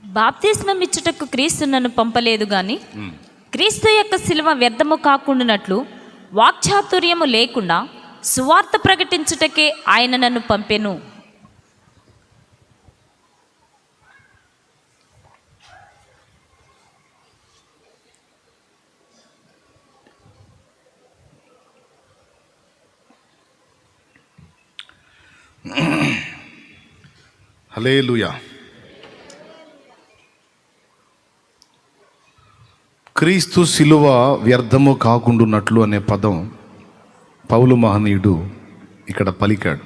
బాప్తిస్మం ఇచ్చుటకు క్రీస్తు నన్ను పంపలేదు గాని క్రీస్తు యొక్క శిలువ వ్యర్థము కాకుండానట్లు వాక్చాతుర్యము లేకుండా సువార్త ప్రకటించుటకే ఆయన నన్ను పంపెను. హల్లెలూయా. క్రీస్తు శిలువ వ్యర్థము కాకుండానట్లు అనే పదం పౌలు మహనీయుడు ఇక్కడ పలికాడు.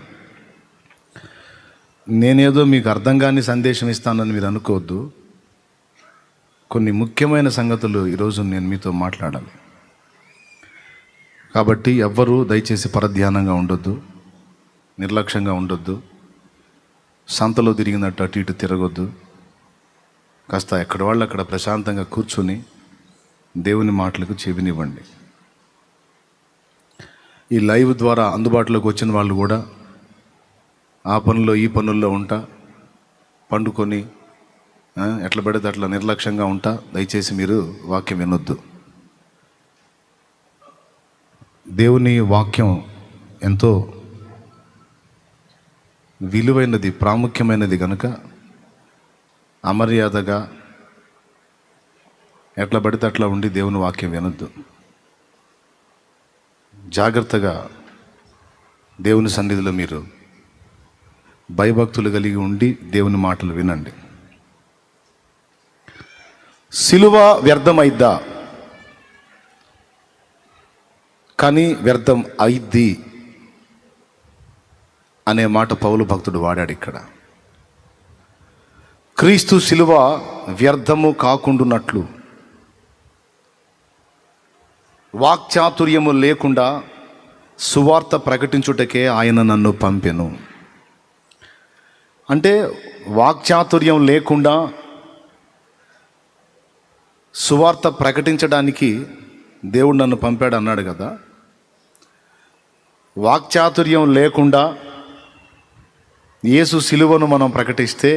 నేనేదో మీకు అర్థం కాని సందేశం ఇస్తానని మీరు అనుకోవద్దు. కొన్ని ముఖ్యమైన సంగతులు ఈరోజు నేను మీతో మాట్లాడాలి. కాబట్టి ఎవ్వరూ దయచేసి పరధ్యానంగా ఉండొద్దు, నిర్లక్ష్యంగా ఉండొద్దు, సంతలో తిరిగినట్టు అటు ఇటు తిరగొద్దు. కాస్త ఎక్కడ వాళ్ళు అక్కడ ప్రశాంతంగా కూర్చొని దేవుని మాటలకు చెవినివ్వండి. ఈ లైవ్ ద్వారా అందుబాటులోకి వచ్చిన వాళ్ళు కూడా ఆ పనుల్లో ఈ పనుల్లో ఉంటా పండుకొని ఎట్లా పడితే అట్లా నిర్లక్ష్యంగా ఉంటా. దయచేసి మీరు వాక్యం వినొద్దు. దేవుని వాక్యం ఎంతో విలువైనది, ప్రాముఖ్యమైనది కనుక అమర్యాదగా ఎట్లా పడితే అట్లా ఉండి దేవుని వాక్యం వినొద్దు. జాగ్రత్తగా దేవుని సన్నిధిలో మీరు భయభక్తులు కలిగి ఉండి దేవుని మాటలు వినండి. సిలువ వ్యర్థమైద్దా? కానీ వ్యర్థం అయిద్ది అనే మాట పౌలు భక్తుడు వాడాడు ఇక్కడ. క్రీస్తు శిలువ వ్యర్థము కాకుండానట్లు వాక్చాతుర్యము లేకుండా సువార్త ప్రకటించుటకే ఆయన నన్ను పంపెను. అంటే వాక్చాతుర్యం లేకుండా సువార్త ప్రకటించడానికి దేవుడు నన్ను పంపాడు అన్నాడు కదా. వాక్చాతుర్యం లేకుండా యేసు శిలువను మనం ప్రకటిస్తే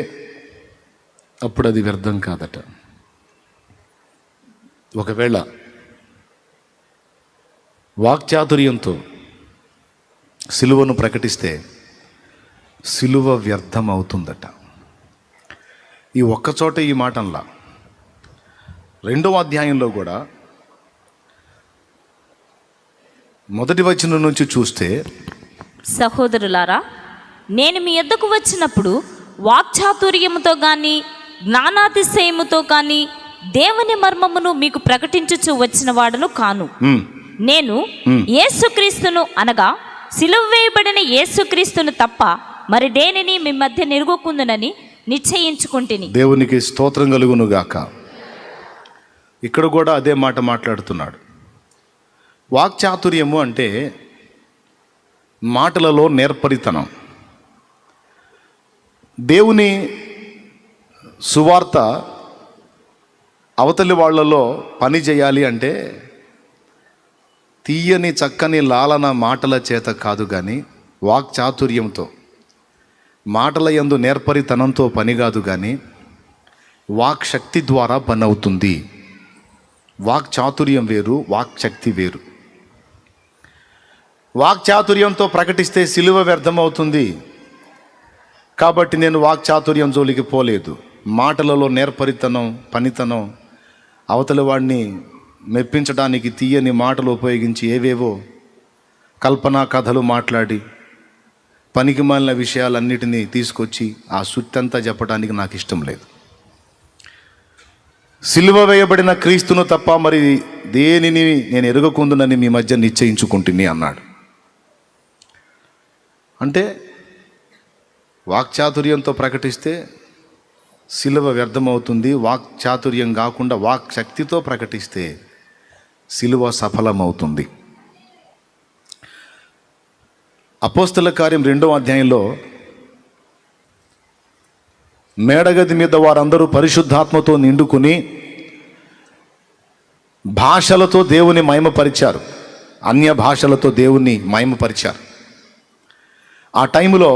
అప్పుడు అది వ్యర్థం కాదట. ఒకవేళ వాక్చాతుర్యంతో శిలువను ప్రకటిస్తే శిలువ వ్యర్థం అవుతుందట. ఈ ఒక్కచోట ఈ మాటంలా 2వ అధ్యాయంలో కూడా 1వ వచనం నుంచి చూస్తే, సహోదరులారా, నేను మీ యొద్దకు వచ్చినప్పుడు వాక్చాతుర్యముతో గాని జ్ఞానాతిశయముతో గాని దేవుని మర్మమును మీకు ప్రకటించుచు వచ్చిన వాడను కాను. నేను యేసుక్రీస్తును అనగా సిలువ వేయబడిన యేసుక్రీస్తును తప్ప మరి దేనిని మీ మధ్య నిరుగకుందునని నిశ్చయించుకుంటుని. దేవునికి స్తోత్రం కలుగును గాక. ఇక్కడ కూడా అదే మాట మాట్లాడుతున్నాడు. వాక్చాతుర్యము అంటే మాటలలో నేర్పరితనం. దేవుని సువార్త అవతలి వాళ్ళలో పని చేయాలి అంటే తీయని చక్కని లాలన మాటల చేత కాదు, కానీ వాక్చాతుర్యంతో, మాటల యందు నేర్పరితనంతో పని కాదు, కానీ వాక్శక్తి ద్వారా పని అవుతుంది. వాక్చాతుర్యం వేరు, వాక్శక్తి వేరు. వాక్చాతుర్యంతో ప్రకటిస్తే సిలువ వ్యర్థమవుతుంది కాబట్టి నేను వాక్చాతుర్యం జోలికి పోలేదు. మాటలలో నేర్పరితనం, పనితనం, అవతలి వాడిని మెప్పించడానికి తీయని మాటలు ఉపయోగించి ఏవేవో కల్పనా కథలు మాట్లాడి పనికి మాలిన విషయాలన్నిటినీ తీసుకొచ్చి ఆ సుత్తంతా చెప్పడానికి నాకు ఇష్టం లేదు. సిలువ వేయబడిన క్రీస్తును తప్ప మరి దేనిని నేను ఎరుగకుందునని మీ మధ్య నిశ్చయించుకుంటుని అన్నాడు. అంటే వాక్చాతుర్యంతో ప్రకటిస్తే సిలువ వ్యర్థమవుతుంది. వాక్చాతుర్యం కాకుండా వాక్శక్తితో ప్రకటిస్తే సిలువ సఫలమవుతుంది. అపోస్తల కార్యం 2వ అధ్యాయంలో మేడగది మీద వారందరూ పరిశుద్ధాత్మతో నిండుకుని భాషలతో దేవుని మహిమపరిచారు, అన్య భాషలతో దేవుని మహిమపరిచారు. ఆ టైంలో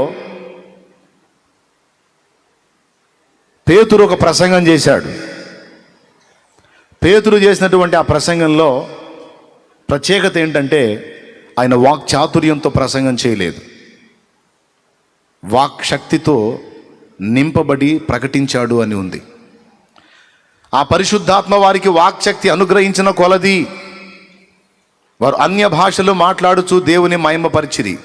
పేతురు ఒక ప్రసంగం చేశాడు. పేతురు చేసినటువంటి ఆ ప్రసంగంలో ప్రత్యేకత ఏంటంటే ఆయన వాక్ చాతుర్యంతో ప్రసంగం చేయలేదు, వాక్ శక్తితో నింపబడి ప్రకటించాడు అని ఉంది. ఆ పరిశుద్ధాత్మ వారికి వాక్శక్తి అనుగ్రహించిన కొలది వారు అన్య భాషలు మాట్లాడుచూ దేవుని మహిమపరిచిరి.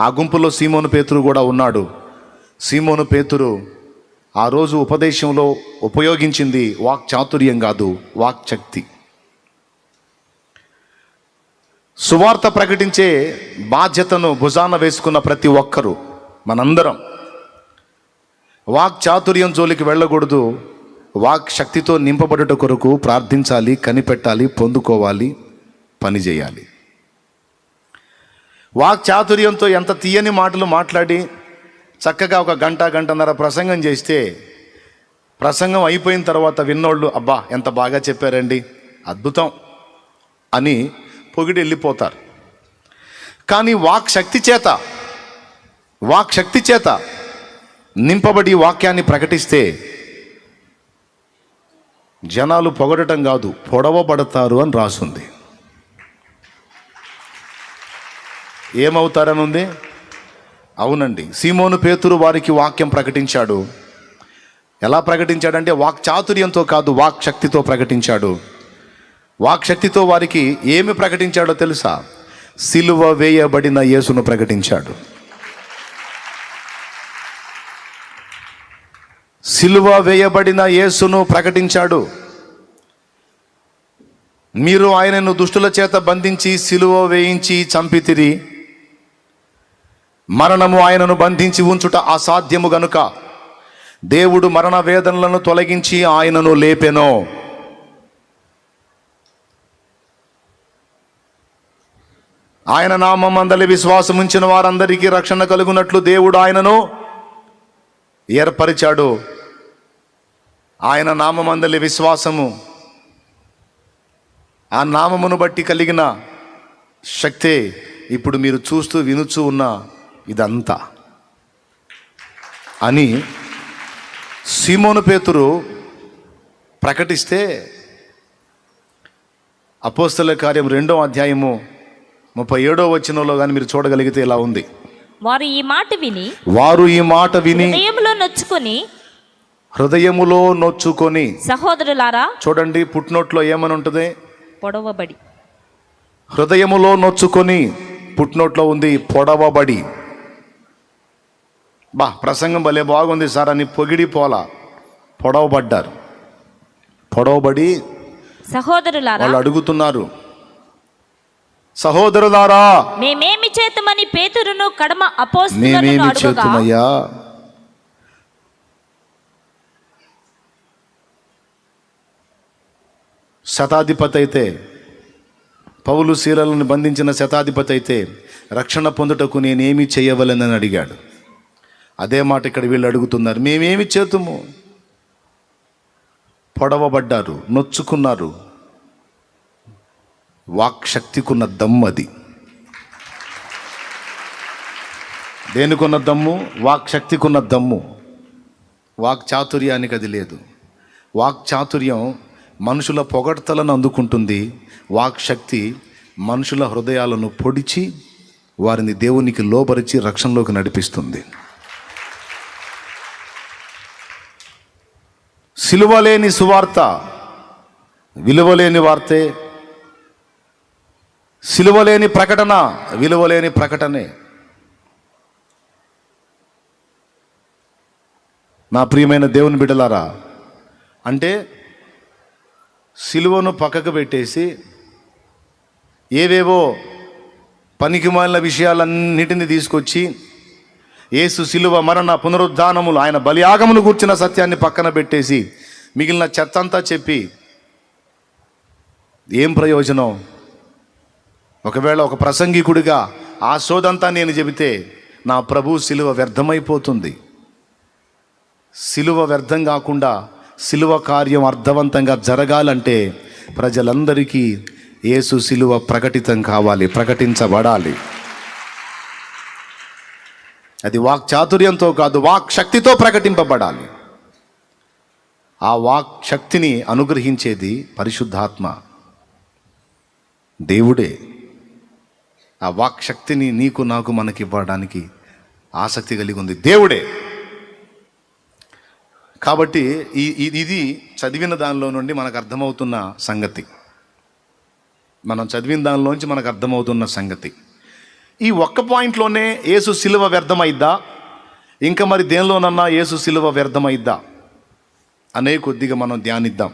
ఆ గుంపులో సీమోను పేతురు కూడా ఉన్నాడు. సీమోను పేతురు ఆ రోజు ఉపదేశంలో ఉపయోగించింది వాక్ చాతుర్యం కాదు, వాక్శక్తి. సువార్త ప్రకటించే బాధ్యతను భుజాన వేసుకున్న ప్రతి ఒక్కరూ మనందరం వాక్ చాతుర్యం జోలికి వెళ్ళకూడదు. వాక్ శక్తితో నింపబడుట కొరకు ప్రార్థించాలి, కనిపెట్టాలి, పొందుకోవాలి, పని చేయాలి. వాక్ చాతుర్యంతో ఎంత తీయని మాటలు మాట్లాడి చక్కగా ఒక గంటన్నర ప్రసంగం చేస్తే ప్రసంగం అయిపోయిన తర్వాత విన్నోళ్ళు అబ్బా ఎంత బాగా చెప్పారండి, అద్భుతం అని పొగిడి వెళ్ళిపోతారు. కానీ వాక్ శక్తి చేత నింపబడి వాక్యాన్ని ప్రకటిస్తే జనాలు పొగడటం కాదు, పొడవబడతారు అని రాసుంది. ఏమవుతారని ఉంది? అవునండి, సీమోను పేతురు వారికి వాక్యం ప్రకటించాడు. ఎలా ప్రకటించాడంటే వాక్ చాతుర్యంతో కాదు, వాక్ శక్తితో ప్రకటించాడు. వాక్ శక్తితో వారికి ఏమి ప్రకటించాడో తెలుసా? సిలువ వేయబడిన యేసును ప్రకటించాడు. సిలువ వేయబడిన యేసును ప్రకటించాడు. మీరు ఆయనను దుష్టుల చేత బంధించి సిలువ వేయించి చంపితిరి. మరణము ఆయనను బంధించి ఉంచుట అసాధ్యము గనుక దేవుడు మరణ వేదనలను తొలగించి ఆయనను లేపెనో. ఆయన నామమందలి విశ్వాసం ఉంచిన వారందరికీ రక్షణ కలుగునట్లు దేవుడు ఆయనను ఏర్పరిచాడు. ఆయన నామమందలి విశ్వాసము, ఆ నామమును బట్టి కలిగిన శక్తే ఇప్పుడు మీరు చూస్తూ వినుచూ ఉన్న ఇదంతా అని సీమోను పేతురు ప్రకటిస్తే అపోస్తల కార్యం 2వ అధ్యాయము 37వ వచనంలో కానీ మీరు చూడగలిగితే ఇలా ఉంది. వారు ఈ మాట విని హృదయములో నొచ్చుకొని. సహోదరులారా, చూడండి పుట్నోట్లో ఏమని ఉంటుంది? పొడవబడి. హృదయములో నొచ్చుకొని, పుట్నోట్లో ఉంది పొడవబడి. ప్రసంగం భలే బాగుంది సార్ అని పొగిడి పోలా, పొడవబడ్డారు. పొడవబడి సహోదరులారా, వాళ్ళు అడుగుతున్నారు, సహోదరులారా మేమేమి చేతుమని పేతురును కడమ అపోస్తలులను మేమేమి అడుగగా, చేతుమయ్యా? శతాధిపతి అయితే, పౌలు శీలలను బంధించిన శతాధిపతి అయితే రక్షణ పొందుటకు నేనేమి చేయవలెనని అడిగాడు. అదే మాట ఇక్కడ వీళ్ళు అడుగుతున్నారు, మేమేమి చేతుము? పొడవబడ్డారు, నొచ్చుకున్నారు. వాక్ శక్తికున్న దమ్ము అది. దేనికున్న దమ్ము? వాక్ శక్తికున్న దమ్ము. వాక్ చాతుర్యానికి అది లేదు. వాక్ చాతుర్యం మనుషుల పొగడ్తలను అందుకుంటుంది. వాక్ శక్తి మనుషుల హృదయాలను పొడిచి వారిని దేవునికి లోబరిచి రక్షణలోకి నడిపిస్తుంది. సిలువలేని సువార్త విలువలేని వార్తే, సిలువలేని ప్రకటన విలువలేని ప్రకటనే. నా ప్రియమైన దేవుని బిడ్డలారా, అంటే సిలువను పక్కకు పెట్టేసి ఏవేవో పనికిమాలిన విషయాలన్నిటిని తీసుకొచ్చి యేసు సిలువ, మరణ, పునరుద్ధానములు, ఆయన బలియాగమును గూర్చిన సత్యాన్ని పక్కన పెట్టేసి మిగిలిన చెత్తంతా చెప్పి ఏం ప్రయోజనం? ఒకవేళ ఒక ప్రసంగికుడిగా ఆ సోదంతా నేను చెబితే నా ప్రభు సిలువ వ్యర్థమైపోతుంది. సిలువ వ్యర్థం కాకుండా సిలువ కార్యం అర్థవంతంగా జరగాలంటే ప్రజలందరికీ యేసు సిలువ ప్రకటితం కావాలి, ప్రకటించబడాలి. అది వాక్ చాతుర్యంతో కాదు, వాక్ శక్తితో ప్రకటింపబడాలి. ఆ వాక్ శక్తిని అనుగ్రహించేది పరిశుద్ధాత్మ, దేవుడే. ఆ వాక్ శక్తిని నీకు నాకు మనకి ఇవ్వడానికి ఆసక్తి కలిగి ఉంది దేవుడే. కాబట్టి ఇది చదివిన దానిలో నుండి మనకు అర్థమవుతున్న సంగతి, మనం చదివిన దానిలోంచి మనకు అర్థమవుతున్న సంగతి. ఈ ఒక్క పాయింట్లోనే యేసు సిలువ వ్యర్థమైద్దా, ఇంకా మరి దేనిలోనన్నా యేసు సిలువ వ్యర్థమైద్దా అనే కొద్దిగా మనం ధ్యానిద్దాం.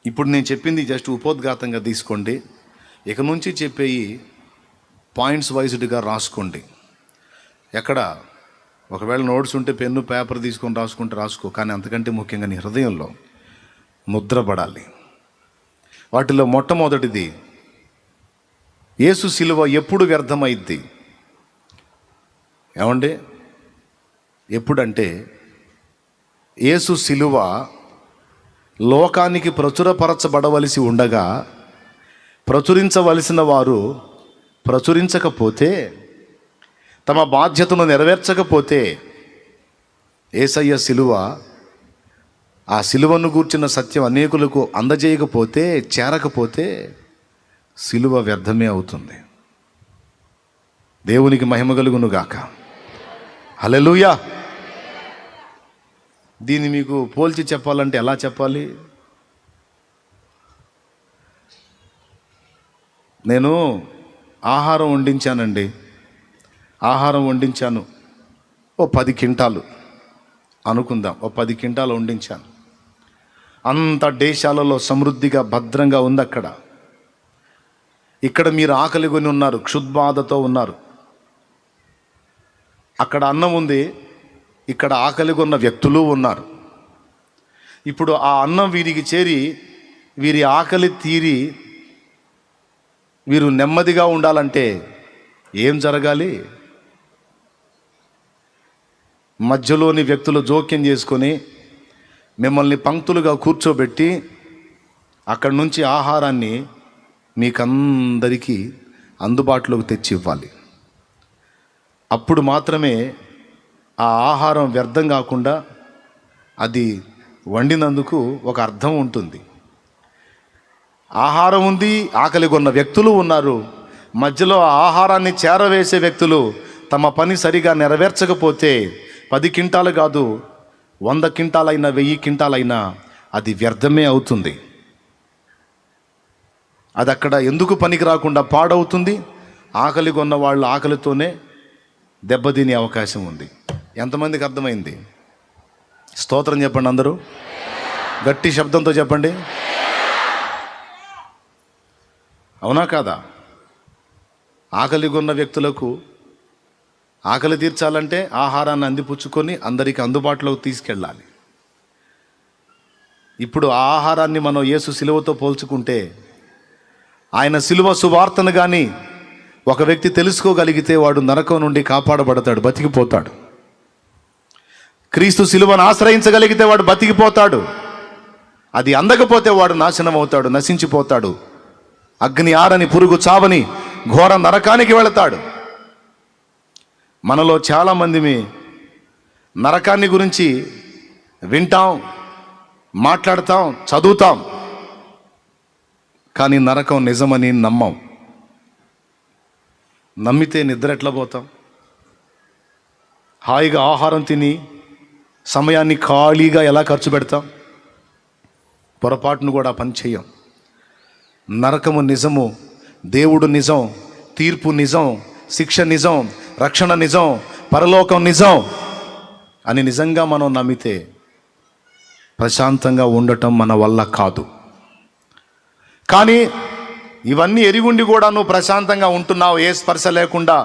ఇప్పుడు నేను చెప్పింది జస్ట్ ఉపోద్ఘాతంగా తీసుకోండి. ఇక నుంచి చెప్పేయి పాయింట్స్ వైజ్డ్గా రాసుకోండి. ఎక్కడ ఒకవేళ నోట్స్ ఉంటే పెన్ను పేపర్ తీసుకొని రాసుకుంటే రాసుకో, కానీ అంతకంటే ముఖ్యంగా నీ హృదయంలో ముద్రపడాలి. వాటిలో మొట్టమొదటిది, యేసు సిలువ ఎప్పుడు వ్యర్థమైద్ది? ఏమండి, ఎప్పుడంటే యేసు సిలువ లోకానికి ప్రచురపరచబడవలసి ఉండగా ప్రచురించవలసిన వారు ప్రచురించకపోతే, తమ బాధ్యతను నెరవేర్చకపోతే, యేసయ్య సిలువ, ఆ సిలువను గూర్చిన సత్యం అనేకులకు అందజేయకపోతే, చేరకపోతే సిలువ వ్యర్థమే అవుతుంది. దేవునికి మహిమ కలుగును గాక. హల్లెలూయా. దీన్ని మీకు పోల్చి చెప్పాలంటే ఎలా చెప్పాలి? నేను ఆహారం వండించానండి, ఆహారం వండించాను, ఓ 10 క్వింటాలు అనుకుందాం, ఓ 10 క్వింటాలు వండించాను. అంత దేశాలలో సమృద్ధిగా భద్రంగా ఉంది. ఇక్కడ మీరు ఆకలి కొని ఉన్నారు, క్షుద్బాధతో ఉన్నారు. అక్కడ అన్నం ఉంది, ఇక్కడ ఆకలి కొన్న వ్యక్తులు ఉన్నారు. ఇప్పుడు ఆ అన్నం వీరికి చేరి వీరి ఆకలి తీరి వీరు నెమ్మదిగా ఉండాలంటే ఏం జరగాలి? మధ్యలోని వ్యక్తులు జోక్యం చేసుకొని మిమ్మల్ని పంక్తులుగా కూర్చోబెట్టి అక్కడి నుంచి ఆహారాన్ని మీకందరికీ అందుబాటులోకి తెచ్చి ఇవ్వాలి. అప్పుడు మాత్రమే ఆ ఆహారం వ్యర్థం కాకుండా అది వండినందుకు ఒక అర్థం ఉంటుంది. ఆహారం ఉంది, ఆకలి కొన్న వ్యక్తులు ఉన్నారు, మధ్యలో ఆ ఆహారాన్ని చేరవేసే వ్యక్తులు తమ పని సరిగా నెరవేర్చకపోతే 10 క్వింటాలు కాదు, 100 క్వింటాలైనా 1000 క్వింటాలైనా అది వ్యర్థమే అవుతుంది. అది అక్కడ ఎందుకు పనికి రాకుండా పాడవుతుంది. ఆకలి కొన్న వాళ్ళు ఆకలితోనే దెబ్బతినే అవకాశం ఉంది. ఎంతమందికి అర్థమైంది? స్తోత్రం చెప్పండి అందరూ, గట్టి శబ్దంతో చెప్పండి. అవునా కాదా? ఆకలి కొన్న వ్యక్తులకు ఆకలి తీర్చాలంటే ఆహారాన్ని అందిపుచ్చుకొని అందరికీ అందుబాటులోకి తీసుకెళ్ళాలి. ఇప్పుడు ఆ ఆహారాన్ని మనం యేసు సిలువతో పోల్చుకుంటే, ఆయన సిలువ సువార్తను కానీ ఒక వ్యక్తి తెలుసుకోగలిగితే వాడు నరకం నుండి కాపాడబడతాడు, బతికిపోతాడు. క్రీస్తు సిలువను ఆశ్రయించగలిగితే వాడు బతికిపోతాడు. అది అందకపోతే వాడు నాశనం అవుతాడు, నశించిపోతాడు. అగ్ని ఆరని పురుగు చావని ఘోర నరకానికి వెళతాడు. మనలో చాలామంది నరకాన్ని గురించి వింటాం, మాట్లాడతాం, చదువుతాం, కానీ నరకం నిజమని నమ్మం. నమ్మితే నిద్ర ఎట్లా పోతాం? హాయిగా ఆహారం తిని సమయాన్ని ఖాళీగా ఎలా ఖర్చు పెడతాం? పొరపాటును కూడా పని చేయం. నరకము నిజము, దేవుడు నిజం, తీర్పు నిజం, శిక్ష నిజం, రక్షణ నిజం, పరలోకం నిజం అని నిజంగా మనం నమ్మితే ప్రశాంతంగా ఉండటం మన వల్ల కాదు. కానీ ఇవన్నీ ఎరిగుండి కూడా నువ్వు ప్రశాంతంగా ఉంటున్నావు, ఏ స్పర్శ లేకుండా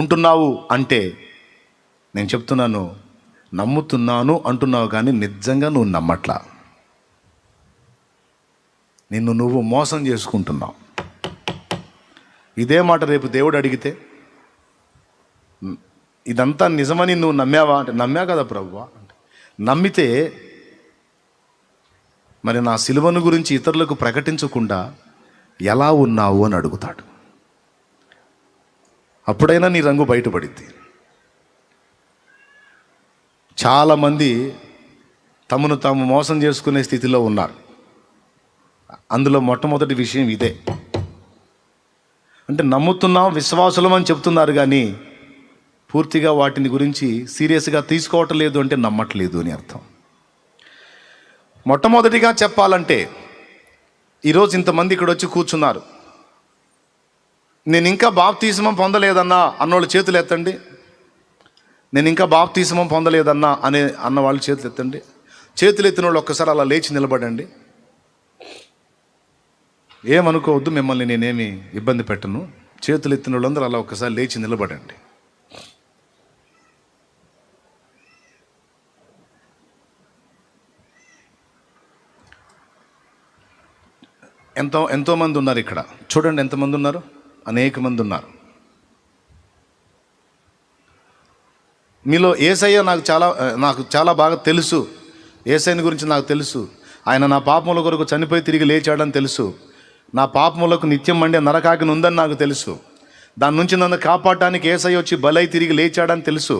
ఉంటున్నావు అంటే, నేను చెప్తున్నాను, నమ్ముతున్నాను అంటున్నావు కానీ నిజంగా నువ్వు నమ్మట్లా. నిన్ను నువ్వు మోసం చేసుకుంటున్నావు. ఇదే మాట రేపు దేవుడు అడిగితే, ఇదంతా నిజమని నువ్వు నమ్మావా అంటే, నమ్మా కదా ప్రభువా అంటే, నమ్మితే మరి నా సిలువను గురించి ఇతరులకు ప్రకటించకుండా ఎలా ఉన్నావు అని అడుగుతాడు. అప్పుడైనా నీ రంగు బయటపడిద్ది. చాలామంది తమను తాము మోసం చేసుకునే స్థితిలో ఉన్నారు. అందులో మొట్టమొదటి విషయం ఇదే. అంటే నమ్ముతున్నాం, విశ్వాసులం అని చెప్తున్నారు, కానీ పూర్తిగా వాటిని గురించి సీరియస్గా తీసుకోవటం లేదు అంటే నమ్మట్లేదు అని అర్థం. మొట్టమొదటిగా చెప్పాలంటే, ఈరోజు ఇంతమంది ఇక్కడ వచ్చి కూర్చున్నారు. నేను ఇంకా బాప్తిస్మం పొందలేదన్నా అన్నోళ్ళు చేతులు ఎత్తండి. నేను ఇంకా బాప్తిస్మం పొందలేదన్నా అన్న వాళ్ళు చేతులు ఎత్తండి. చేతులు ఎత్తిన వాళ్ళు ఒక్కసారి అలా లేచి నిలబడండి. ఏమనుకోవద్దు, మిమ్మల్ని నేనేమి ఇబ్బంది పెట్టను. చేతులు ఎత్తిన వాళ్ళందరూ అలా ఒక్కసారి లేచి నిలబడండి. ఎంతోమంది ఉన్నారు ఇక్కడ. చూడండి ఎంతమంది ఉన్నారు, అనేక మంది ఉన్నారు. మీలో యేసయ్య నాకు చాలా బాగా తెలుసు. యేసయ్యని గురించి నాకు తెలుసు. ఆయన నా పాపముల కొరకు చనిపోయి తిరిగి లేచాడని తెలుసు. నా పాపములకు నిత్యం మండే నరకాగ్ని ఉందని నాకు తెలుసు. దాని నుంచి నన్ను కాపాడటానికి యేసయ్య వచ్చి బలై తిరిగి లేచాడని తెలుసు.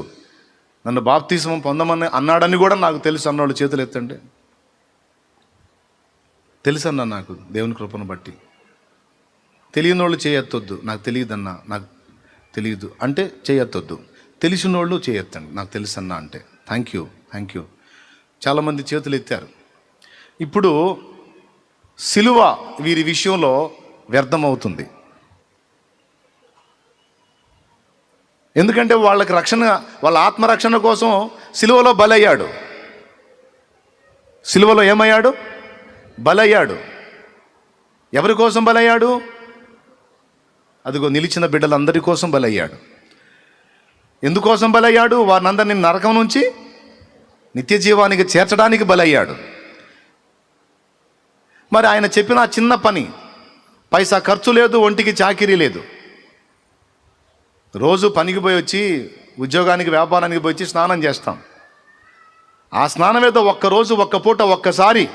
నన్ను బాప్తిస్మం పొందమని అన్నాడని కూడా నాకు తెలుసు అన్నోళ్ళు చేతులు ఎత్తండి. తెలుసన్నా నాకు దేవుని కృపను బట్టి. తెలియని వాళ్ళు చేయెత్తొద్దు. నాకు తెలియదన్నా, నాకు తెలియదు అంటే చేయెత్తొద్దు. తెలిసిన వాళ్ళు చేయెత్తండి. నాకు తెలుసన్నా అంటే థ్యాంక్ యూ. చాలామంది చేతులు ఎత్తారు. ఇప్పుడు సిలువ వీరి విషయంలో వ్యర్థమవుతుంది. ఎందుకంటే వాళ్ళకి రక్షణ, వాళ్ళ ఆత్మరక్షణ కోసం సిలువలో బలయ్యాడు. సిలువలో ఏమయ్యాడు? బలయ్యాడు. ఎవరి కోసం బలయ్యాడు? అదిగో నిలిచిన బిడ్డలందరి కోసం బలయ్యాడు. ఎందుకోసం బలయ్యాడు? వారినందరినీ నరకం నుంచి నిత్య జీవానికి చేర్చడానికి బలయ్యాడు. మరి ఆయన చెప్పిన చిన్న పని, పైసా ఖర్చు లేదు, ఒంటికి చాకిరీ లేదు. రోజు పనికి పోయి వచ్చి, ఉద్యోగానికి వ్యాపారానికి పోయి వచ్చి స్నానం చేస్తాం. ఆ స్నానం ఏదో ఒక్కరోజు ఒక్క పూట ఒక్కసారి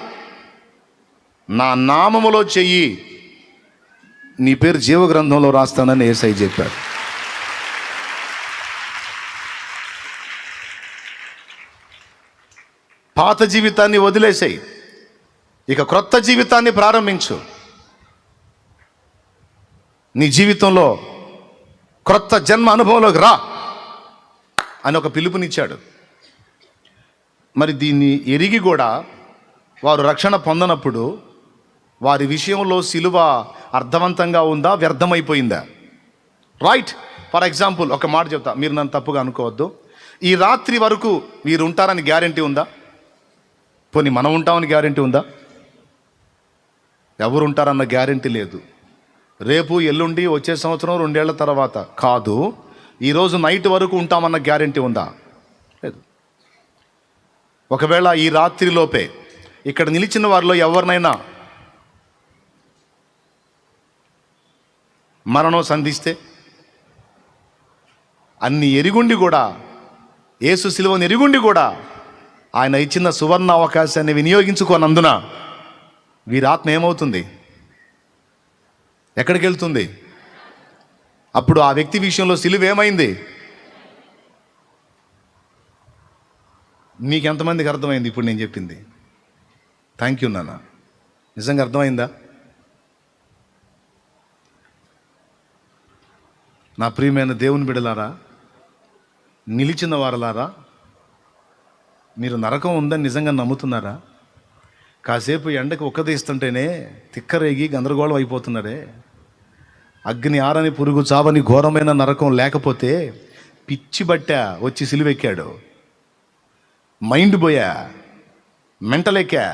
నా నామములో చెయ్యి, నీ పేరు జీవగ్రంథంలో రాస్తానని యేసయ్య చెప్పాడు. పాత జీవితాన్ని వదిలేసాయి, ఇక క్రొత్త జీవితాన్ని ప్రారంభించు. నీ జీవితంలో క్రొత్త జన్మ అనుభవంలోకి రా అని ఒక పిలుపునిచ్చాడు. మరి దీన్ని ఎరిగి కూడా వారు రక్షణ పొందనప్పుడు వారి విషయంలో సిలువ అర్థవంతంగా ఉందా, వ్యర్థమైపోయిందా? రైట్. ఫర్ ఎగ్జాంపుల్ ఒక మాట చెప్తా, మీరు నన్ను తప్పుగా అనుకోవద్దు. ఈ రాత్రి వరకు వీరు ఉంటారని గ్యారంటీ ఉందా? పోనీ మనం ఉంటామని గ్యారంటీ ఉందా? ఎవరు ఉంటారన్న గ్యారంటీ లేదు. రేపు, ఎల్లుండి, వచ్చే సంవత్సరం, 2 ఏళ్ల తర్వాత కాదు, ఈరోజు నైట్ వరకు ఉంటామన్న గ్యారంటీ ఉందా? లేదు. ఒకవేళ ఈ రాత్రిలోపే ఇక్కడ నిలిచిన వారిలో ఎవరినైనా మరణం సంధిస్తే, అన్ని ఎరుగుండి కూడా, యేసు సిలువను ఎరుగుండి కూడా ఆయన ఇచ్చిన సువర్ణ అవకాశాన్ని వినియోగించుకోనందున వీరి ఆత్మ ఏమవుతుంది? ఎక్కడికి వెళ్తుంది? అప్పుడు ఆ వ్యక్తి విషయంలో సిలువ ఏమైంది? మీకు ఎంతమందికి అర్థమైంది ఇప్పుడు నేను చెప్పింది? థ్యాంక్ యూ నాన్న. నిజంగా అర్థమైందా? నా ప్రియమైన దేవుని బిడ్డలారా, నిలిచిన వారలారా, మీరు నరకం ఉందని నిజంగా నమ్ముతున్నారా? కాసేపు ఎండకు ఉక్కదీస్తుంటేనే తిక్కరేగి గందరగోళం అయిపోతున్నారే. అగ్ని ఆరని, పురుగు చావని ఘోరమైన నరకం లేకపోతే పిచ్చి బట్టా వచ్చి సిలువెక్కాడు. మైండ్ పోయా, మెంటలెక్కా.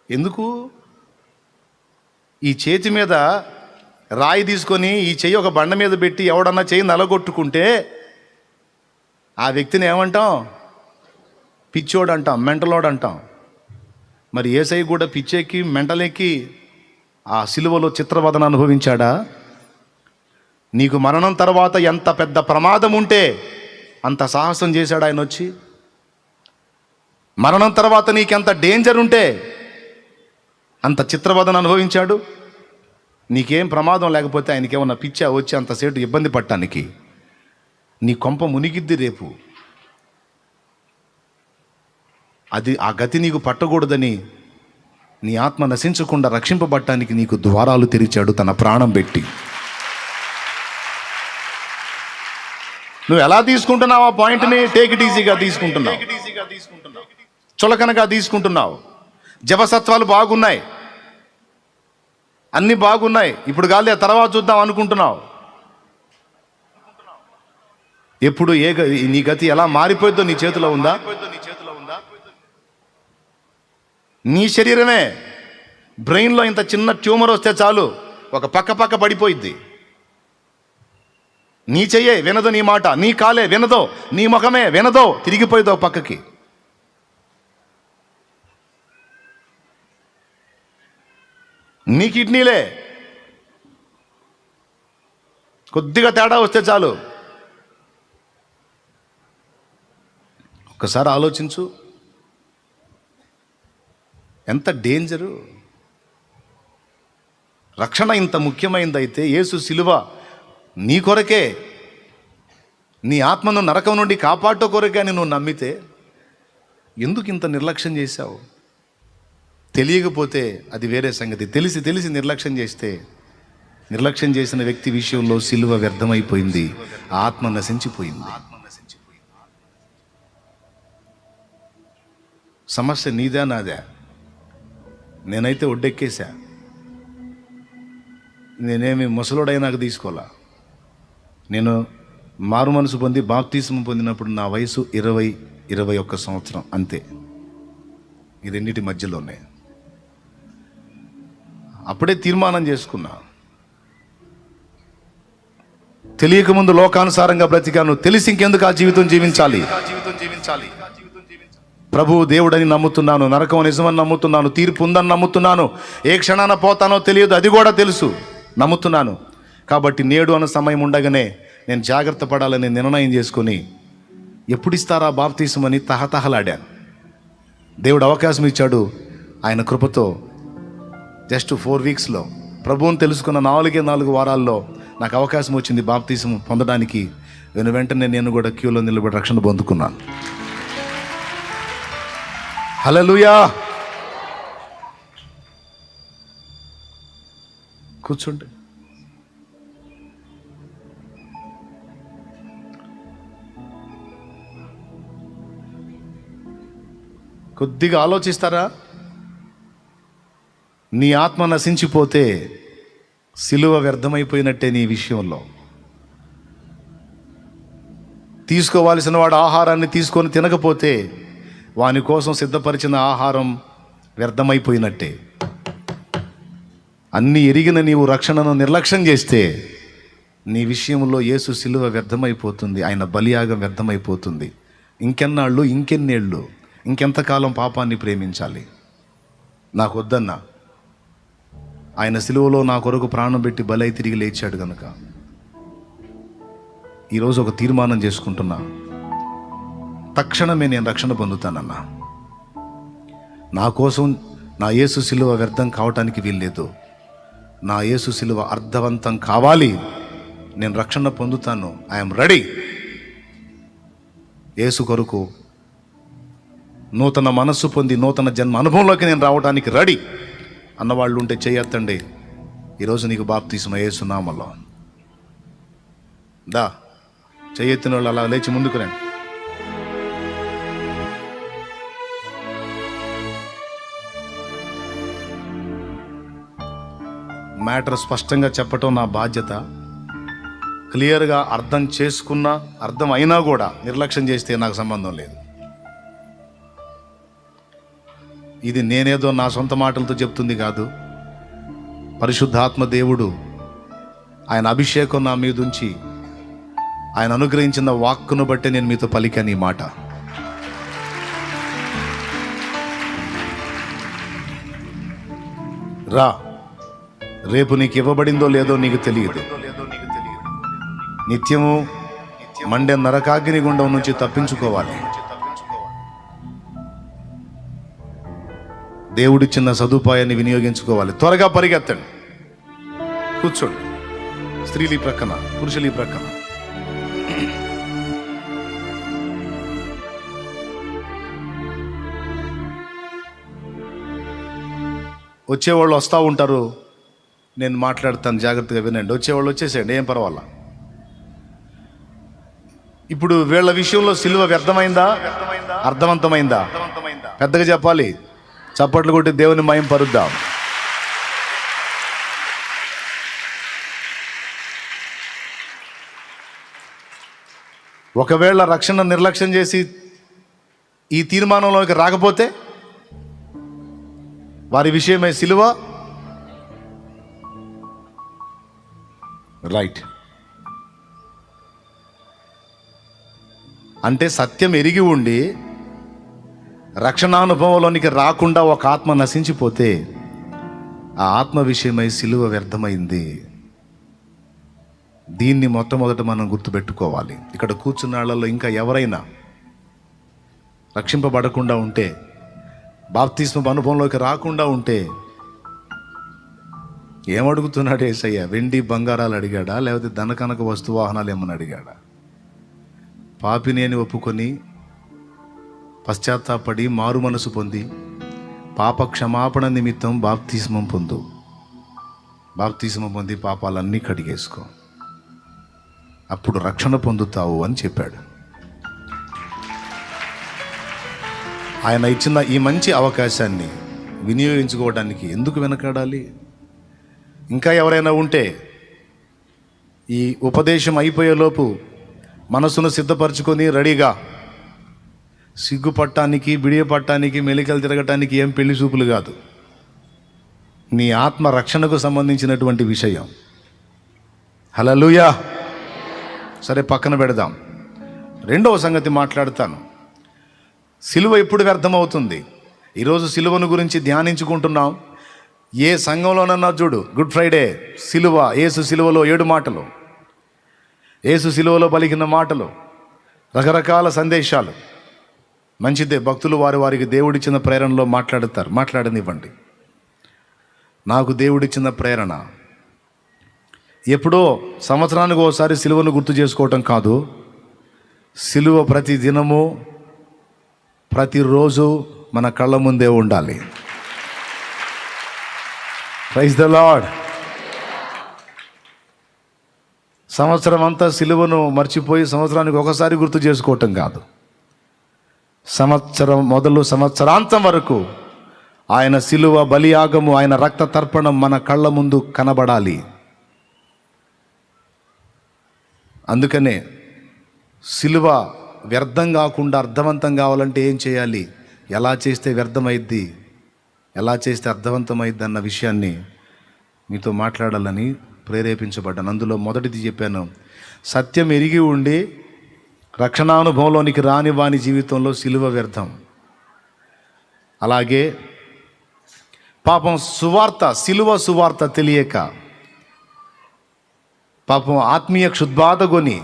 ఎందుకు? ఈ చేతి మీద రాయి తీసుకొని ఈ చెయ్యి ఒక బండ మీద పెట్టి ఎవడన్నా చెయ్యి నలగొట్టుకుంటే ఆ వ్యక్తిని ఏమంటాం? పిచ్చోడు అంటాం, మెంటలోడు అంటాం. మరి యేసయ్య కూడా పిచ్చెక్కి, మెంటలెక్కి ఆ సిలువలో చిత్రవదన అనుభవించాడా? నీకు మరణం తర్వాత ఎంత పెద్ద ప్రమాదం ఉంటే అంత సాహసం చేశాడు ఆయన వచ్చి. మరణం తర్వాత నీకెంత డేంజర్ ఉంటే అంత చిత్రవదన అనుభవించాడు. నీకేం ప్రమాదం లేకపోతే ఆయనకేమన్నా పిచ్చా వచ్చి అంతసేటు ఇబ్బంది పట్టడానికి? నీ కొంప మునిగిద్ది రేపు. ఆ గతి నీకు పట్టకూడదని, నీ ఆత్మ నశించకుండా రక్షింపబడటానికి నీకు ద్వారాలు తెరిచాడు తన ప్రాణం పెట్టి. నువ్వు ఎలా తీసుకుంటున్నావు ఆ పాయింట్ని? టేక్ ఇట్ ఈజీగా తీసుకుంటున్నావు, చులకనగా తీసుకుంటున్నావు. జవసత్వాలు బాగున్నాయి, అన్నీ బాగున్నాయి, ఇప్పుడు కాలే తర్వాత చూద్దాం అనుకుంటున్నావు. ఎప్పుడు నీ గతి ఎలా మారిపోయిందో నీ చేతిలో ఉందా? నీ శరీరమే. బ్రెయిన్లో ఇంత చిన్న ట్యూమర్ వస్తే చాలు, ఒక పక్క పడిపోయిద్ది. నీ చెయ్యే వినదో నీ మాట, నీ కాలే వినదో, నీ ముఖమే వినదో, తిరిగిపోయిదో పక్కకి. నీ కిడ్నీలే కొద్దిగా తేడా వస్తే చాలు. ఒక్కసారి ఆలోచించు, ఎంత డేంజరు. రక్షణ ఇంత ముఖ్యమైనదైతే యేసు శిలువ నీ కొరకే, నీ ఆత్మను నరకం నుండి కాపాడటం కొరకే అని నువ్వు నమ్మితే ఎందుకు ఇంత నిర్లక్ష్యం చేశావు? తెలియకపోతే అది వేరే సంగతి. తెలిసి నిర్లక్ష్యం చేస్తే, నిర్లక్ష్యం చేసిన వ్యక్తి విషయంలో శిలువ వ్యర్థమైపోయింది, ఆత్మ నశించిపోయింది. సమస్య నీదా నాదా? నేనైతే ఒడ్డెక్కేశా. నేనేమి ముసలోడైనాక తీసుకోవాలా. నేను మారు మనసు పొంది బాప్తిస్మం పొందినప్పుడు నా వయసు 20-21 సంవత్సరం, అంతే. ఈ రెండింటి మధ్యలోనే అప్పుడే తీర్మానం చేసుకున్నా. తెలియకముందు లోకానుసారంగా బ్రతికాను, తెలిసి ఇంకెందుకు ఆ జీవితం జీవించాలి. ప్రభువు దేవుడని నమ్ముతున్నాను, నరకం నిజమని నమ్ముతున్నాను, తీర్పు ఉందని నమ్ముతున్నాను. ఏ క్షణాన పోతానో తెలియదు, అది కూడా తెలుసు, నమ్ముతున్నాను. కాబట్టి నేడు అన్న సమయం ఉండగానే నేను జాగ్రత్త పడాలని నిర్ణయం చేసుకొని ఎప్పుడు ఇస్తారా బాప్తీసమని తహతహలాడాను. దేవుడు అవకాశం ఇచ్చాడు. ఆయన కృపతో జస్ట్ 4 వీక్స్లో, ప్రభువుని తెలుసుకున్న 4 వారాల్లో నాకు అవకాశం వచ్చింది బాప్తీసం పొందడానికి. వెంటనే నేను కూడా క్యూలో నిలబడి రక్షణ పొందుకున్నాను. హల్లెలూయా. కూర్చోండి. కొద్దిగా ఆలోచిస్తారా? నీ ఆత్మ నశించిపోతే సిలువ వ్యర్థమైపోయినట్టే. నీ విషయంలో తీసుకోవాల్సిన వాడు ఆహారాన్ని తీసుకొని తినకపోతే వాని కోసం సిద్ధపరిచిన ఆహారం వ్యర్థమైపోయినట్టే. అన్నీ ఎరిగిన నీవు రక్షణను నిర్లక్ష్యం చేస్తే నీ విషయంలో యేసు సిలువ వ్యర్థమైపోతుంది, ఆయన బలియాగం వ్యర్థమైపోతుంది. ఇంకెన్నాళ్ళు, ఇంకెన్నేళ్ళు, ఇంకెంతకాలం పాపాన్ని ప్రేమించాలి? నాకు వద్దన్నా. ఆయన సిలువలో నా కొరకు ప్రాణం పెట్టి బలై తిరిగి లేచాడు కనుక ఈరోజు ఒక తీర్మానం చేసుకుంటున్నా, తక్షణమే నేను రక్షణ పొందుతానన్నా. నా కోసం నా యేసు సిలువ వ్యర్థం కావటానికి వీల్లేదు. నా యేసు సిలువ అర్థవంతం కావాలి, నేను రక్షణ పొందుతాను. I'm ready. యేసు కొరకు నూతన మనస్సు పొంది నూతన జన్మ అనుభవంలోకి నేను రావడానికి రెడీ అన్నవాళ్ళు ఉంటే చేయొత్తండి. ఈరోజు నీకు బాప్తీసం యేసు నామములో. దా, చేయెత్తిన వాళ్ళు అలా లేచి ముందుకు రండి. మ్యాటర్ స్పష్టంగా చెప్పటం నా బాధ్యత. క్లియర్గా అర్థం చేసుకున్నా, అర్థం అయినా కూడా నిర్లక్ష్యం చేస్తే నాకు సంబంధం లేదు. ఇది నేనేదో నా సొంత మాటలతో చెప్తుంది కాదు. పరిశుద్ధాత్మ దేవుడు ఆయన అభిషేకం నా మీద ఉంచి ఆయన అనుగ్రహించిన వాక్కును బట్టే నేను మీతో పలికాను ఈ మాట. రా, రేపు నీకు ఇవ్వబడిందో లేదో నీకు తెలియదు. నిత్యము మండే నరకాగ్ని గుండం నుంచి తప్పించుకోవాలి. దేవుడిచ్చిన సదుపాయాన్ని వినియోగించుకోవాలి. త్వరగా పరిగెత్తండి. కూర్చోండి. స్త్రీలు ఈ ప్రక్కన, పురుషులు ఈ ప్రక్కన. వచ్చేవాళ్ళు వస్తూ ఉంటారు, నేను మాట్లాడతాను, జాగ్రత్తగా వినండి. వచ్చేవాళ్ళు వచ్చేసేయండి, ఏం పర్వాలా. ఇప్పుడు వీళ్ళ విషయంలో సిలువ వ్యర్థమైందా, అర్థవంతమైందా? పెద్దగా చెప్పాలి, చప్పట్లు కొట్టి దేవుని మహిమ పరుద్దాం. ఒకవేళ రక్షణ నిర్లక్ష్యం చేసి ఈ తీర్మానంలోకి రాకపోతే వారి విషయమై సిలువ రైట్. అంటే సత్యం ఎరిగి ఉండి రక్షణానుభవంలోనికి రాకుండా ఒక ఆత్మ నశించిపోతే ఆ ఆత్మ విషయమై సిలువ వ్యర్థమైంది. దీన్ని మొట్టమొదట మనం గుర్తుపెట్టుకోవాలి. ఇక్కడ కూర్చున్న వాళ్ళలో ఇంకా ఎవరైనా రక్షింపబడకుండా ఉంటే, బాప్తిస్మ అనుభవంలోకి రాకుండా ఉంటే, ఏమడుగుతున్నాడు యేసయ్య? వెండి బంగారాలు అడిగాడా, లేకపోతే ధనకనక వస్తువాహనాలు ఏమని అడిగాడా? పాపిని అని ఒప్పుకొని పశ్చాత్తాపడి మారు మనసు పొంది పాప క్షమాపణ నిమిత్తం బాప్తిస్మం పొందు. బాప్తిస్మం పొంది పాపాలన్నీ కడిగేసుకో, అప్పుడు రక్షణ పొందుతావు అని చెప్పాడు. ఆయన ఇచ్చిన ఈ మంచి అవకాశాన్ని వినియోగించుకోవడానికి ఎందుకు వెనకాడాలి? ఇంకా ఎవరైనా ఉంటే ఈ ఉపదేశం అయిపోయేలోపు మనసును సిద్ధపరచుకొని రెడీగా, సిగ్గుపట్టానికి, బిడియపట్టానికి, మెలికలు తిరగటానికి ఏం పెళ్లి చూపులు కాదు. నీ ఆత్మ రక్షణకు సంబంధించినటువంటి విషయం. హల్లెలూయా. సరే, పక్కన పెడదాం. రెండవ సంగతి మాట్లాడతాను. సిలువ ఎప్పుడు వ్యర్థమవుతుంది? ఈరోజు సిలువను గురించి ధ్యానించుకుంటున్నాం. ఏ సంఘంలోనన్నా చూడు, గుడ్ ఫ్రైడే సిలువ, యేసు సిలువలో 7 మాటలు, యేసు సిలువలో పలికిన మాటలు, రకరకాల సందేశాలు. మంచిదే, భక్తులు వారికి దేవుడిచ్చిన ప్రేరణలో మాట్లాడతారు, మాట్లాడనివ్వండి. నాకు దేవుడిచ్చిన ప్రేరణ ఎప్పుడో సంవత్సరానికి ఒకసారి సిలువను గుర్తు చేసుకోవటం కాదు. సిలువ ప్రతి దినము, ప్రతిరోజు మన కళ్ళ ముందే ఉండాలి. Praise the Lord. సంవత్సరం అంతా సిలువను మర్చిపోయి సంవత్సరానికి ఒకసారి గుర్తు చేసుకోవటం కాదు. సంవత్సరం మొదలు సంవత్సరాంతం వరకు ఆయన సిలువ బలియాగము, ఆయన రక్త తర్పణం మన కళ్ళ ముందు కనబడాలి. అందుకనే సిలువ వ్యర్థం కాకుండా అర్థవంతం కావాలంటే ఏం చేయాలి, ఎలా చేస్తే వ్యర్థమైద్ది, ఎలా చేస్తే అర్థవంతమైద్ది అన్న విషయాన్ని మీతో మాట్లాడాలని ప్రేరేపించబడ్డాను. అందులో మొదటిది చెప్పాను, సత్యం ఎరిగి ఉండి రక్షణానుభవంలోనికి రాని వాని జీవితంలో సిలువ వ్యర్థం. అలాగే పాపం సువార్త, సిలువ సువార్త తెలియక పాపం ఆత్మీయ క్షుద్బాధ కొని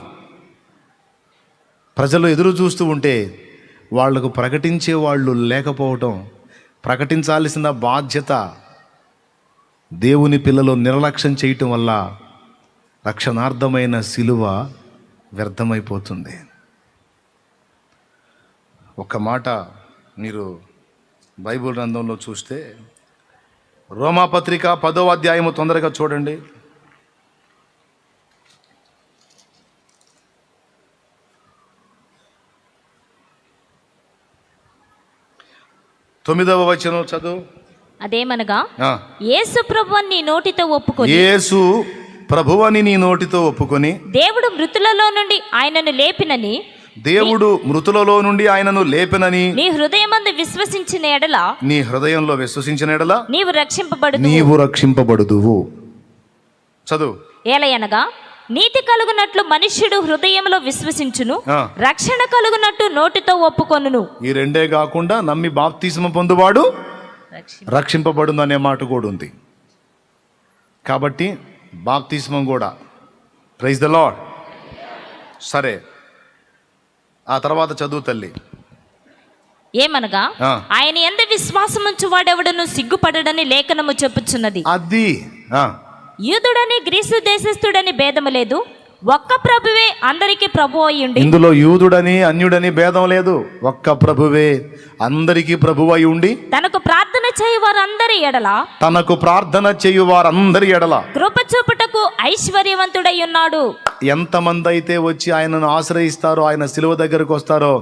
ప్రజలు ఎదురు చూస్తూ ఉంటే వాళ్లకు ప్రకటించే వాళ్ళు లేకపోవటం, ప్రకటించాల్సిన బాధ్యత దేవుని పిల్లలు నిర్లక్ష్యం చేయటం వల్ల రక్షణార్థమైన సిలువ వ్యర్థమైపోతుంది. ఒక మాట మీరు బైబిల్ గ్రంథంలో చూస్తే, రోమాపత్రిక 10వ అధ్యాయము తొందరగా చూడండి. 9వ వచనం చదువు. అదేమనగా, యేసు ప్రభువని నీ నోటితో ఒప్పుకొని, యేసు ప్రభువని నీ నోటితో ఒప్పుకొని, దేవుడు మృతులలో నుండి ఆయనను లేపినని, దేవుడు మృతులలో నుండి ఆయనను లేపినని నీ హృదయమందు విశ్వసించిన ఎడల, నీ హృదయంలో విశ్వసించిన ఎడల నీవు రక్షింపబడుదువు. చదువు. ఏలయనగా నీతి కలుగునట్లు మనుష్యుడు హృదయంలో విశ్వసించును, రక్షణ కలుగునట్టు నోటితో ఒప్పుకొనును. ఈ రెండే కాకుండా నమ్మి బాప్తిస్మ పొందువాడు రక్షింపబడును అనే మాట కూడా ఉంది. కాబట్టి బాప్తిస్మం కూడా. Praise the Lord. సరే, ఆ తర్వాత చదువు తల్లి. ఏమనగా, ఆయన యందు విశ్వాసముంచు వాడెవడను సిగ్గుపడడని లేఖనము చెప్పుచున్నది. అది యూదుడని గ్రీసు దేశస్థుడని భేదము లేదు, ఒక్క ప్రభువే అందరికీ ప్రభు అయ్యుండి. ఇందులో యూదుడని అన్యుడని భేదం లేదు, ఒక్క ప్రభువే అందరికీ ప్రభువు అయి ఉండి తనకు ప్రార్థన చేయు వారందరి ఎడల కృప చూపుటకు ఐశ్వర్యవంతుడై ఉన్నాడు. ఎంతమంది అయితే వచ్చి ఆయనను ఆశ్రయిస్తారో, ఆయన శిలువ దగ్గరకు వస్తారో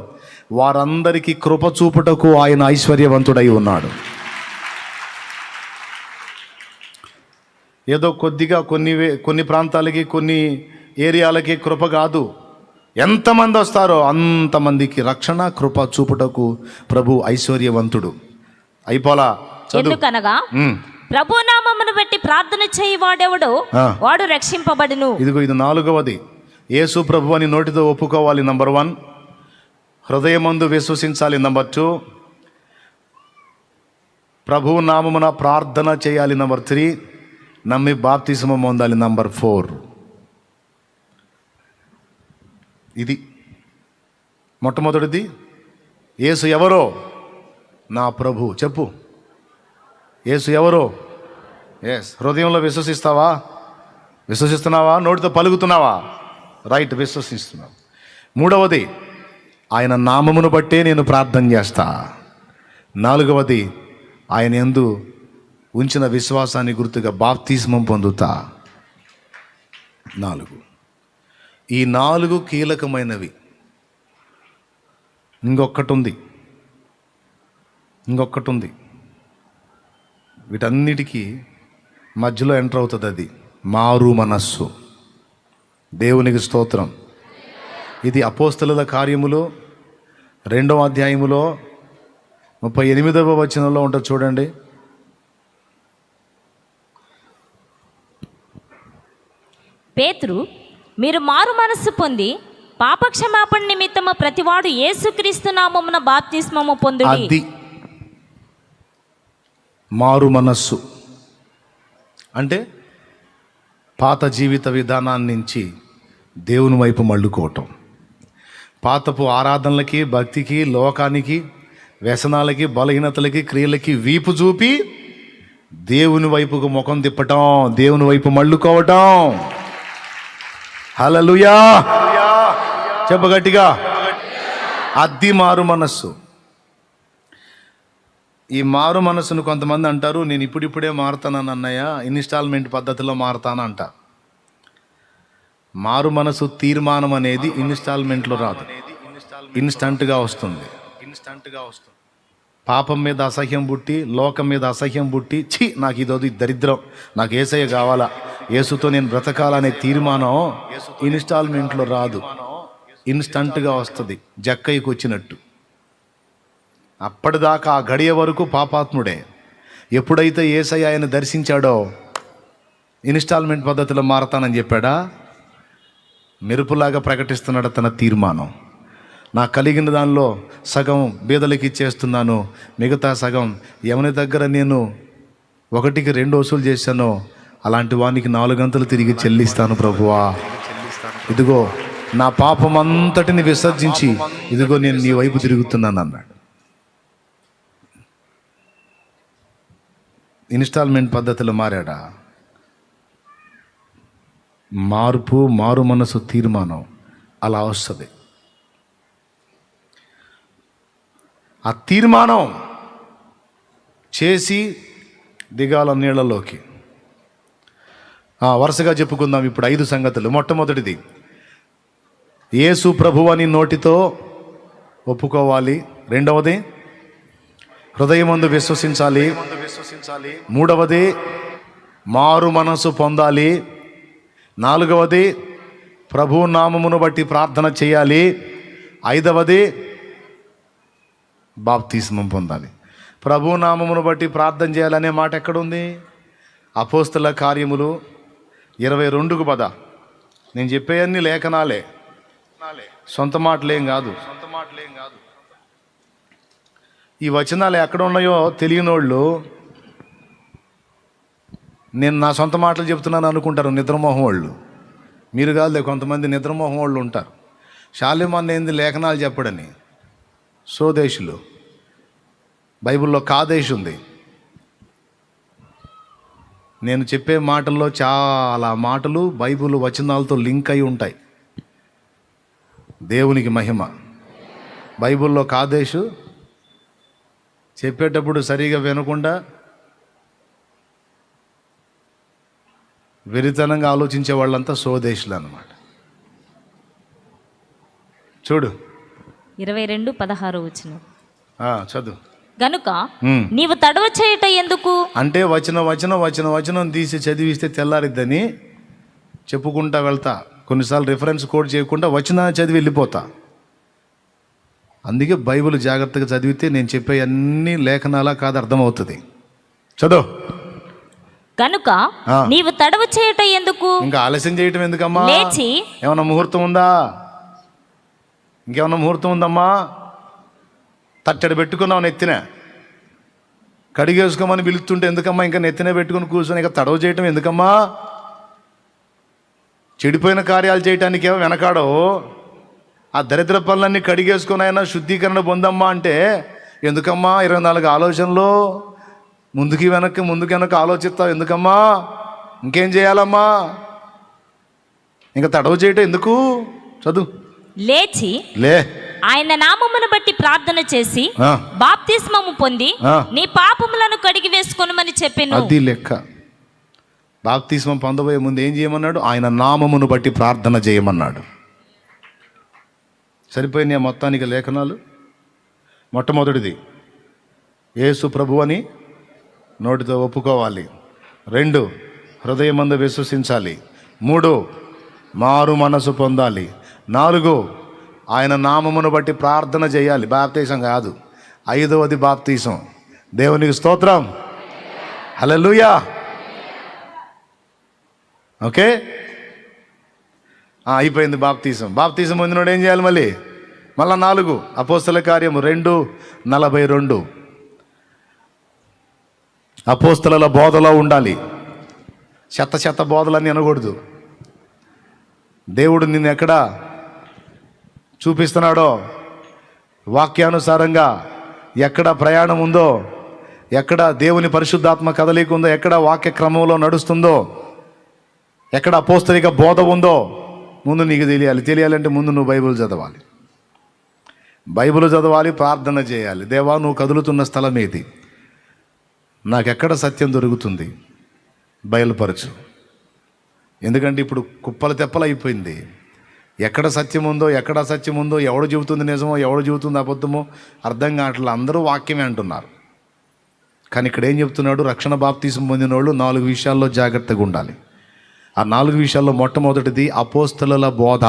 వారందరికీ కృప చూపుటకు ఆయన ఐశ్వర్యవంతుడై ఉన్నాడు. ఏదో కొద్దిగా కొన్ని ప్రాంతాలకి, కొన్ని ఏరియాలకి కృప కాదు, ఎంతమంది వస్తారో అంతమందికి రక్షణ కృప చూపుటకు ప్రభు ఐశ్వర్యవంతుడు. అయిపోలా ఎందుకనగా ప్రభు నామమును బట్టి ప్రార్థన చేయి వాడెవడో వాడు రక్షింపబడును. ఇదిగో ఇది 4వది. యేసు ప్రభు అని నోటితో ఒప్పుకోవాలి, నంబర్ 1. హృదయమందు విశ్వసించాలి, నంబర్ 2. ప్రభు నామమున ప్రార్థన చేయాలి, నంబర్ 3. నమ్మి బాప్తిస్మం పొందాలి, నంబర్ 4. ఇది మొట్టమొదటిది. యేసు ఎవరో? నా ప్రభు. చెప్పు, యేసు ఎవరో? హృదయంలో విశ్వసిస్తావా? విశ్వసిస్తున్నావా? నోటితో పలుకుతున్నావా? రైట్, విశ్వసిస్తున్నావు. 3వది, ఆయన నామమును బట్టే నేను ప్రార్థన చేస్తా. 4వది, ఆయన యందు ఉంచిన విశ్వాసాన్ని గుర్తుగా బాప్తిస్మం పొందుతా. 4. ఈ 4 కీలకమైనవి. ఇంకొకటి ఉంది. వీటన్నిటికీ మధ్యలో ఎంటర్ అవుతుంది, అది మారు మనస్సు. దేవునికి స్తోత్రం. ఇది అపోస్తలుల కార్యములు 2వ అధ్యాయములో 38వ వచనంలో ఉంటుంది, చూడండి. పేతురు, మీరు మారు మనస్సు పొంది పాపక్షమాపణ నిమిత్తము ప్రతివాడు యేసుక్రీస్తు నామమున బాప్తిస్మము పొందుడి. అది మారు మనస్సు అంటే పాత జీవిత విధానాన్ని నుంచి దేవుని వైపు మళ్ళుకోవటం. పాతపు ఆరాధనలకి, భక్తికి, లోకానికి, వ్యసనాలకి, బలహీనతలకి, క్రియలకి వీపు చూపి దేవుని వైపుకు ముఖం తిప్పటం, దేవుని వైపు మళ్ళుకోవటం. హల్లెలూయా, చెప్పు గట్టిగా. అది మారు మనస్సు. ఈ మారు మనస్సును కొంతమంది అంటారు, నేను ఇప్పుడిప్పుడే మారుతానని అన్నయ్య, ఇన్స్టాల్మెంట్ పద్ధతిలో మారుతానంట. మారు మనసు తీర్మానం అనేది ఇన్స్టాల్మెంట్లో రాదు, ఇన్స్టంట్గా వస్తుంది. పాపం మీద అసహ్యం పుట్టి, లోకం మీద అసహ్యం పుట్టి, ఛీ నాకు ఇదోది దరిద్రం, నాకు యేసయ్య కావాలా, యేసుతో నేను బ్రతకాలనే తీర్మానం ఇన్స్టాల్మెంట్లో రాదు, ఇన్స్టంట్గా వస్తుంది, జక్కయ్యకు వచ్చినట్టు. అప్పటిదాకా ఆ గడియ వరకు పాపాత్ముడే. ఎప్పుడైతే యేసయ్య ఆయన దర్శించాడో ఇన్స్టాల్మెంట్ పద్ధతిలో మారతానని చెప్పాడా? మెరుపులాగా ప్రకటిస్తున్నాడు తన తీర్మానం. నాకు కలిగిన దానిలో సగం బీదలకి ఇచ్చేస్తున్నాను, మిగతా సగం ఎవరి దగ్గర నేను 1కి 2 వసూలు చేశానో అలాంటి వానికి 4 గంటలు తిరిగి చెల్లిస్తాను ప్రభువా. ఇదిగో నా పాపం అంతటిని విసర్జించి ఇదిగో నేను నీ వైపు తిరుగుతున్నాను అన్నాడు. ఇన్స్టాల్మెంట్ పద్ధతిలో మారాడా? మారు మనసు తీర్మానం అలా వస్తుంది. ఆ తీర్మానం చేసి దిగాల నీళ్లలోకి. వరుసగా చెప్పుకుందాం ఇప్పుడు 5 సంగతులు. మొట్టమొదటిది, యేసు ప్రభువని నోటితో ఒప్పుకోవాలి. 2వది, హృదయమందు విశ్వసించాలి. 3వది, మారు మనసు పొందాలి. 4వది, ప్రభు నామమును బట్టి ప్రార్థన చేయాలి. 5వది, బాప్తిస్మం పొందాలి. ప్రభు నామమును బట్టి ప్రార్థన చేయాలనే మాట ఎక్కడుంది? అపోస్తల కార్యములు 22కు పద. నేను చెప్పేవన్నీ లేఖనాలే, సొంత మాటలేం కాదు. ఈ వచనాలు ఎక్కడ ఉన్నాయో తెలియనోళ్ళు నేను నా సొంత మాటలు చెప్తున్నాను అనుకుంటారు, నిద్రమోహం వాళ్ళు. మీరు కాదులే, కొంతమంది నిద్రమోహం వాళ్ళు ఉంటారు. షాలిమాన్ ఏంది లేఖనాలు చెప్పడని, సోదేశులు. బైబిల్లో కాదేశ్ ఉంది. నేను చెప్పే మాటల్లో చాలా మాటలు బైబిల్ వచనాలతో లింక్ అయి ఉంటాయి. దేవునికి మహిమ. బైబిల్లో కాదేశు చెప్పేటప్పుడు సరిగా వినకుండా వెరితనంగా ఆలోచించే వాళ్ళంతా సోదేశులు అన్నమాట. చూడు 22:16 చదువు. గనుక నీవు తడవ చేయుట ఎందుకు? అంటే వచనం తీసి చదివిస్తే తెల్లారిద్దని చెప్పుకుంటా వెళ్తా. కొన్నిసార్లు రిఫరెన్స్ కోడ్ చేయకుండా వచనాన్ని చదివి వెళ్ళిపోతా. అందుకే బైబిల్ జాగ్రత్తగా చదివితే నేను చెప్పే అన్ని లేఖనాలా కాదు అర్థమవుతుంది. చదువు. కనుక నీవు తడవ చేయుట ఎందుకు? ఇంకా ఆలస్యం చేయటం ఎందుకమ్మా? లేచి. ఏమన్నా ముహూర్తం ఉందా? ఇంకేమన్నా ముహూర్తం ఉందమ్మా? తట్టడి పెట్టుకున్నావు నెత్తిన, కడిగేసుకోమని పిలుస్తుంటే ఎందుకమ్మా ఇంకా నెత్తిన పెట్టుకుని కూర్చొని ఇంకా తడవ చేయటం ఎందుకమ్మా? చెడిపోయిన కార్యాలు చేయటానికి ఏమో వెనకాడో. ఆ దరిద్ర పనులన్నీ కడిగేసుకొని అయినా శుద్ధీకరణ పొందమ్మా అంటే ఎందుకమ్మా 24 ఆలోచనలు ముందుకు వెనక్కి ఆలోచిస్తావు ఎందుకమ్మా? ఇంకేం చేయాలమ్మా? ఇంకా తడవ చేయటం ఎందుకు? చదువు. లేచి ఆయన నామమును బట్టి ప్రార్థన చేసి బాప్తిస్మము పొంది నీ పాపములను కడిగి వేసుకొనుమని చెప్పెను. అది లెక్క. బాప్తిస్మం పొందబోయే ముందు ఏం చేయమన్నాడు? ఆయన నామమును బట్టి ప్రార్థన చేయమన్నాడు. సరిపోయినాయి మొత్తానికి లేఖనాలు. మొట్టమొదటిది యేసు ప్రభు అని నోటితో ఒప్పుకోవాలి. 2 హృదయమందు విశ్వసించాలి. 3 మారు మనసు పొందాలి. 4 ఆయన నామమును బట్టి ప్రార్థన చేయాలి. బాప్తీసం కాదు, 5వది బాప్తీసం. దేవునికి స్తోత్రం. హల్లెలూయా. ఓకే, అయిపోయింది బాప్తీసం. బాప్తీసం పొందినోడు ఏం చేయాలి? మళ్ళీ 4 అపోస్తల కార్యము 2:42 అపోస్తల బోధలో ఉండాలి. చెత్త బోధలన్నీ అనకూడదు. దేవుడు నిన్ను ఎక్కడ చూపిస్తున్నాడో వాక్యానుసారంగా, ఎక్కడ ప్రయాణం ఉందో, ఎక్కడ దేవుని పరిశుద్ధాత్మ కదలిక ఉందో, ఎక్కడ వాక్య క్రమంలో నడుస్తుందో, ఎక్కడ అపోస్తలిక బోధ ఉందో ముందు నీకు తెలియాలంటే ముందు నువ్వు బైబిల్ చదవాలి. ప్రార్థన చేయాలి. దేవా, నువ్వు కదులుతున్న స్థలం ఏది? నాకెక్కడ సత్యం దొరుకుతుంది? బయలుపరచు. ఎందుకంటే ఇప్పుడు కుప్పల తెప్పలు అయిపోయింది. ఎక్కడ సత్యం ఉందో, ఎవడు చెబుతుంది నిజమో, ఎవడు చెబుతుంది అబద్ధమో అర్థం కావట్లేదు. అందరూ వాక్యమే అంటున్నారు. కానీ ఇక్కడ ఏం చెప్తున్నాడు? రక్షణ బాప్తీసం పొందిన వాళ్ళు 4 విషయాల్లో జాగ్రత్తగా ఉండాలి. ఆ 4 విషయాల్లో మొట్టమొదటిది అపోస్తలుల బోధ.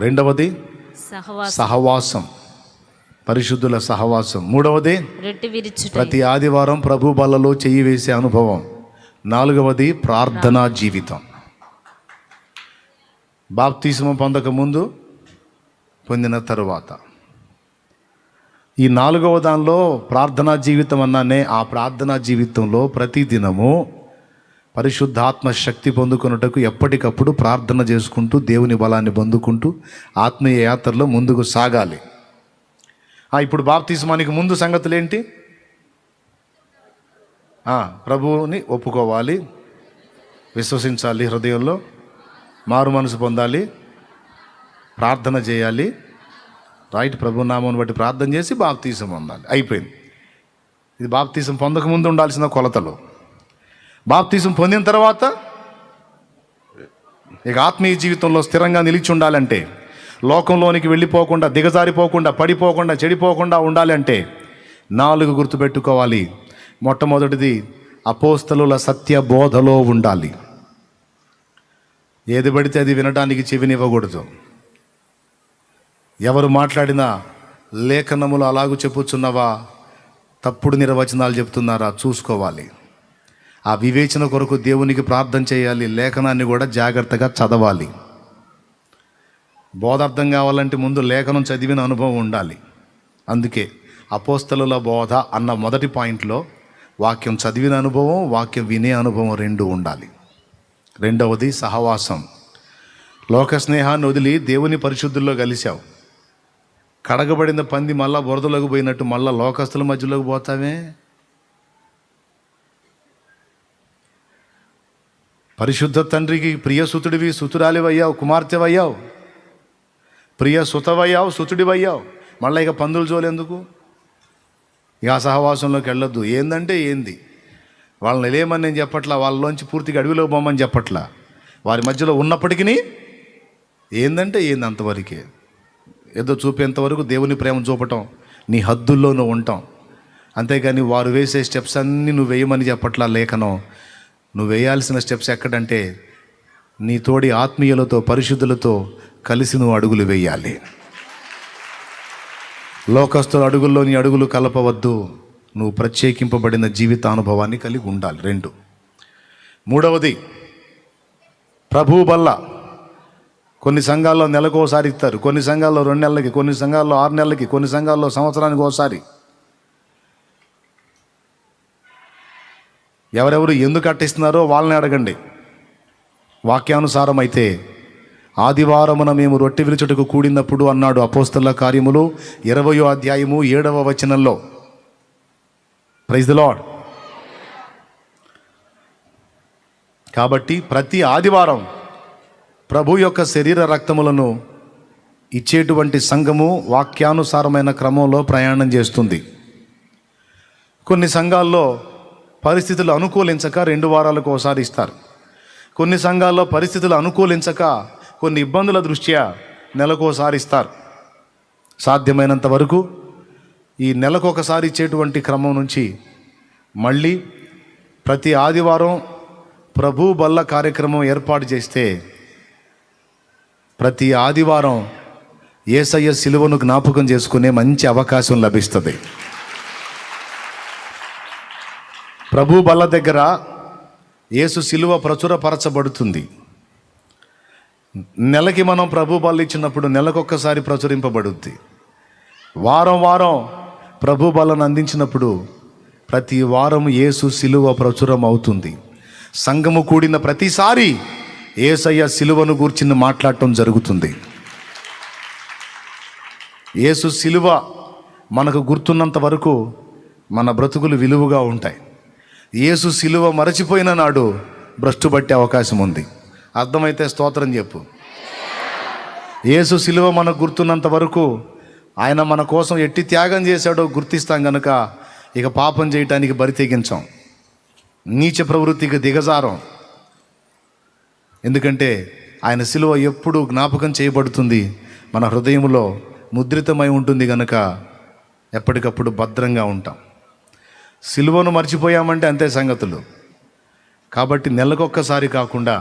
2వది సహవాసం, పరిశుద్ధుల సహవాసం. 3వది ప్రతి ఆదివారం ప్రభు బల్లలో చెయ్యి వేసే అనుభవం. 4వది ప్రార్థనా జీవితం. బాప్తిస్మం పొందక ముందు, పొందిన తరువాత. ఈ 4వ దానిలో ప్రార్థనా జీవితం అన్నానే. ఆ ప్రార్థనా జీవితంలో ప్రతిదినము పరిశుద్ధాత్మ శక్తి పొందుకున్నటకు ఎప్పటికప్పుడు ప్రార్థన చేసుకుంటూ దేవుని బలాన్ని పొందుకుంటూ ఆత్మీయ యాత్రలో ముందుకు సాగాలి. ఇప్పుడు బాప్తిస్మానికి ముందు సంగతులు ఏంటి? ప్రభువుని ఒప్పుకోవాలి, విశ్వసించాలి, హృదయంలో మారు మనసు పొందాలి, ప్రార్థన చేయాలి. రైట్, ప్రభు నామమును బట్టి ప్రార్థన చేసి బాప్తీసం పొందాలి. అయిపోయింది. ఇది బాప్తీసం పొందకముందు ఉండాల్సిన కొలతలు. బాప్తీసం పొందిన తర్వాత ఇక ఆత్మీయ జీవితంలో స్థిరంగా నిలిచి ఉండాలంటే, లోకంలోనికి వెళ్ళిపోకుండా, దిగజారిపోకుండా, పడిపోకుండా, చెడిపోకుండా ఉండాలి అంటే 4 గుర్తుపెట్టుకోవాలి. మొట్టమొదటిది అపోస్తలుల సత్య బోధలో ఉండాలి. ఏది పడితే అది వినడానికి చెవినివ్వకూడదు. ఎవరు మాట్లాడినా లేఖనములు అలాగూ చెప్పుచున్నవా, తప్పుడు నిర్వచనాలు చెప్తున్నారా చూసుకోవాలి. ఆ వివేచన కొరకు దేవునికి ప్రార్థన చేయాలి. లేఖనాన్ని కూడా జాగ్రత్తగా చదవాలి. బోధ అర్థం కావాలంటే ముందు లేఖనం చదివిన అనుభవం ఉండాలి. అందుకే అపోస్తలుల బోధ అన్న మొదటి పాయింట్లో వాక్యం చదివిన అనుభవం, వాక్యం వినే అనుభవం 2 ఉండాలి. 2వది సహవాసం. లోక స్నేహాన్ని వదిలి దేవుని పరిశుద్ధుల్లో కలిశావు. కడగబడిన పంది మళ్ళా బురదలోకి పోయినట్టు మళ్ళా లోకస్తుల మధ్యలోకి పోతావే? పరిశుద్ధ తండ్రికి ప్రియ సుతుడివి, సుతురాలివయ్యావు, కుమార్తెవయ్యావు, ప్రియ సుతవయ్యావు, సుతుడివయ్యావు. మళ్ళీ ఇక పందులు జోలెందుకు? ఇక ఆ సహవాసంలోకి వెళ్ళొద్దు. ఏందంటే ఏంది? వాళ్ళని లేమని నేను చెప్పట్లా, వాళ్ళలోంచి పూర్తిగా అడవిలో పోమని చెప్పట్లా. వారి మధ్యలో ఉన్నప్పటికీ ఏందంటే ఏంది అంతవరకే. ఏదో చూపేంతవరకు దేవుని ప్రేమ చూపటం, నీ హద్దుల్లో నువ్వు ఉంటాం. అంతేగాని వారు వేసే స్టెప్స్ అన్నీ నువ్వు వేయమని చెప్పట్లా లేఖనం. నువ్వు వేయాల్సిన స్టెప్స్ ఎక్కడంటే నీ తోడి ఆత్మీయులతో, పరిశుద్ధులతో కలిసి నువ్వు అడుగులు వేయాలి. లోకస్తుల అడుగుల్లో నీ అడుగులు కలపవద్దు. నువ్వు ప్రత్యేకింపబడిన జీవితానుభవాన్ని కలిగి ఉండాలి. 2. మూడవది ప్రభు బల్ల. కొన్ని సంఘాల్లో నెలకు ఒకసారి ఇస్తారు, కొన్ని సంఘాల్లో 2 నెలలకి, కొన్ని సంఘాల్లో 6 నెలలకి, కొన్ని సంఘాల్లో సంవత్సరానికి ఒకసారి. ఎవరెవరు ఎందుకు అట్టిస్తున్నారో వాళ్ళని అడగండి. వాక్యానుసారం అయితే ఆదివారమున మేము రొట్టె విరుచుటకు కూడినప్పుడు అన్నాడు అపోస్తలుల కార్యములు 20వ అధ్యాయము 7వ వచనంలో. Praise the Lord. కాబట్టి ప్రతి ఆదివారం ప్రభు యొక్క శరీర రక్తములను ఇచ్చేటువంటి సంఘము వాక్యానుసారమైన క్రమంలో ప్రయాణం చేస్తుంది. కొన్ని సంఘాల్లో పరిస్థితులు అనుకూలించక 2 వారాలకు ఒకసారి ఇస్తారు. కొన్ని సంఘాల్లో పరిస్థితులు అనుకూలించక కొన్ని ఇబ్బందుల దృష్ట్యా నెలకోసారి ఇస్తారు. సాధ్యమైనంత వరకు ఈ నెలకొకసారి ఇచ్చేటువంటి క్రమం నుంచి మళ్ళీ ప్రతి ఆదివారం ప్రభు బల్ల కార్యక్రమం ఏర్పాటు చేస్తే ప్రతి ఆదివారం యేసయ్య సిలువను జ్ఞాపకం చేసుకునే మంచి అవకాశం లభిస్తుంది. ప్రభు బల్ల దగ్గర యేసు సిలువ ప్రచురపరచబడుతుంది. నెలకి మనం ప్రభు బల్ల ఇచ్చినప్పుడు నెలకొక్కసారి ప్రచురింపబడుద్ది. వారం వారం ప్రభు బలను అందించినప్పుడు ప్రతి వారం యేసు సిలువ ప్రచురం అవుతుంది. సంఘము కూడిన ప్రతిసారి యేసయ్య సిలువను గూర్చి మాట్లాడటం జరుగుతుంది. యేసు సిలువ మనకు గుర్తున్నంత వరకు మన బ్రతుకులు విలువగా ఉంటాయి. యేసు సిలువ మరచిపోయిన నాడు భ్రష్టు పట్టే అవకాశం ఉంది. అర్థమైతే స్తోత్రం చెప్పు. యేసు సిలువ మనకు గుర్తున్నంత వరకు ఆయన మన కోసం ఎట్టి త్యాగం చేశాడో గుర్తిస్తాం గనుక ఇక పాపం చేయటానికి బరి తెగించాం, నీచ ప్రవృత్తికి దిగజారం. ఎందుకంటే ఆయన సిలువ ఎప్పుడు జ్ఞాపకం చేయబడుతుంది, మన హృదయంలో ముద్రితమై ఉంటుంది గనుక ఎప్పటికప్పుడు భద్రంగా ఉంటాం. సిలువను మర్చిపోయామంటే అంతే సంగతులు. కాబట్టి నెలకొక్కసారి కాకుండా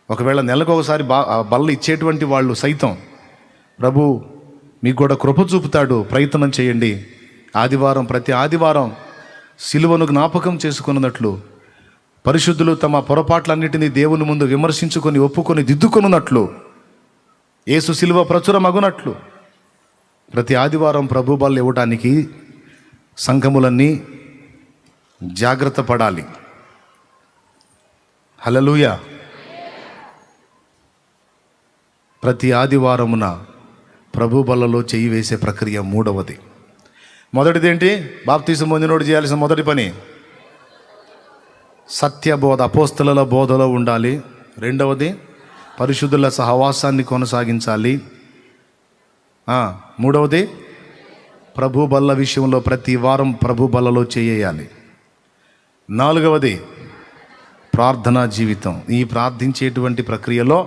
ఒకవేళ నెలకొకసారి బల్ల ఇచ్చేటువంటి వాళ్ళు సైతం ప్రభు మీకు కూడా కృప చూపుతాడు, ప్రయత్నం చేయండి. ఆదివారం ప్రతి ఆదివారం సిలువను జ్ఞాపకం చేసుకున్నట్లు, పరిశుద్ధులు తమ పొరపాట్లన్నిటినీ దేవుని ముందు విమర్శించుకొని ఒప్పుకొని దిద్దుకొనున్నట్లు, యేసు సిలువ ప్రచురమగునట్లు ప్రతి ఆదివారం ప్రభు బల్ల ఇవ్వడానికి సంఘములన్నీ జాగ్రత్త పడాలి. హల్లెలూయా. ప్రతి ఆదివారమున ప్రభు బల్లలో చెయ్యి వేసే ప్రక్రియ 3వది. మొదటిది ఏంటి? బాప్తిసం పొందినోడు చేయాల్సిన మొదటి పని సత్యబోధ, అపోస్తలుల బోధలో ఉండాలి. 2వది పరిశుద్ధుల సహవాసాన్ని కొనసాగించాలి. 3వది ప్రభు బల్ల విషయంలో ప్రతి వారం ప్రభు బల్లలో చేయాలి. 4వది ప్రార్థనా జీవితం. ఈ ప్రార్థించేటువంటి ప్రక్రియలో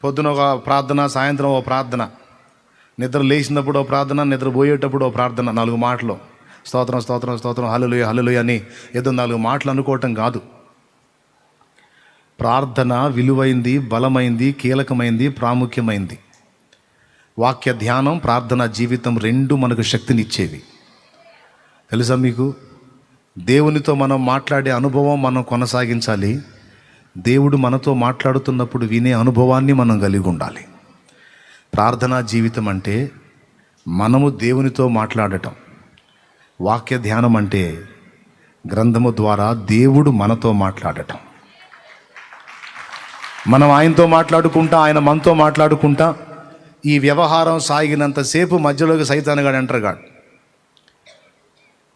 పొద్దున ఒక ప్రార్థన, సాయంత్రం ఓ ప్రార్థన, నిద్ర లేచినప్పుడు ఓ ప్రార్థన, నిద్ర పోయేటప్పుడు ఓ ప్రార్థన. 4 మాటలు స్తోత్రం స్తోత్రం స్తోత్రం హల్లెలూయా హల్లెలూయా అని ఏదో 4 మాటలు అనుకోవటం కాదు. ప్రార్థన విలువైంది, బలమైంది, కీలకమైంది, ప్రాముఖ్యమైంది. వాక్య ధ్యానం, ప్రార్థనా జీవితం 2 మనకు శక్తినిచ్చేవి. తెలుసా మీకు? దేవునితో మనం మాట్లాడే అనుభవం మనం కొనసాగించాలి. దేవుడు మనతో మాట్లాడుతున్నప్పుడు వినే అనుభవాన్ని మనం కలిగి ఉండాలి. ప్రార్థనా జీవితం అంటే మనము దేవునితో మాట్లాడటం. వాక్య ధ్యానం అంటే గ్రంథము ద్వారా దేవుడు మనతో మాట్లాడటం. మనం ఆయనతో మాట్లాడుకుంటా, ఆయన మనతో మాట్లాడుకుంటా ఈ వ్యవహారం సాగినంతసేపు మధ్యలోకి సైతానుగాడు ఎంటర్గాడు.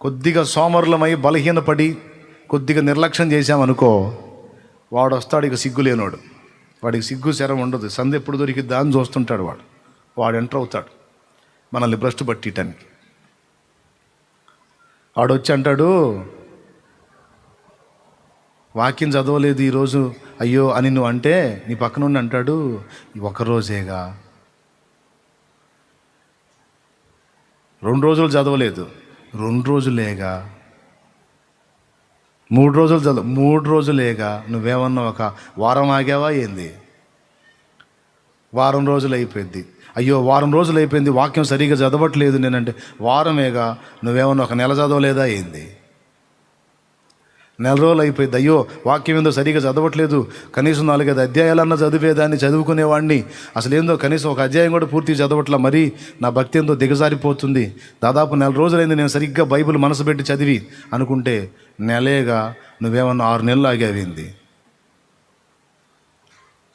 కొద్దిగా సోమరులమై బలహీనపడి కొద్దిగా నిర్లక్ష్యం చేశామనుకో, వాడు వస్తాడు ఇక సిగ్గు లేనోడు. వాడికి సిగ్గు శరం ఉండదు. సందు ఎప్పుడు దొరికిద్దా అని చూస్తుంటాడు. వాడు ఎంటర్ అవుతాడు మనల్ని భ్రష్టు పట్టియటానికి. వాడు వచ్చి అంటాడు, వాక్యం చదవలేదు ఈరోజు అయ్యో అని నువ్వు అంటే, నీ పక్కన ఉండి అంటాడు, ఒకరోజేగా, 2 రోజులు చదవలేదు, 2 రోజులేగా, 3 రోజులు చదవ, 3 రోజులేగా. నువ్వేమన్నా ఒక వారం ఆగావా ఏంది? వారం రోజులు అయిపోయింది. అయ్యో వారం రోజులు అయిపోయింది, వాక్యం సరిగా చదవట్లేదు నేనంటే, వారమేగా. నువ్వేమన్నా ఒక నెల చదవలేదా ఏంది? నెల రోజులు అయిపోయింది. అయ్యో వాక్యం ఏందో సరిగా చదవట్లేదు, కనీసం 4-5 అధ్యాయాలన్నా చదివేదాన్ని, చదువుకునేవాడిని, అసలు ఏందో కనీసం ఒక అధ్యాయం కూడా పూర్తిగా చదవట్లా, మరి నా భక్తి ఏందో దిగజారిపోతుంది, దాదాపు 4 రోజులైంది నేను సరిగ్గా బైబిల్ మనసు పెట్టి చదివి అనుకుంటే, నెలేగా. నువ్వేమన్నా 6 నెలలు ఆగావింది.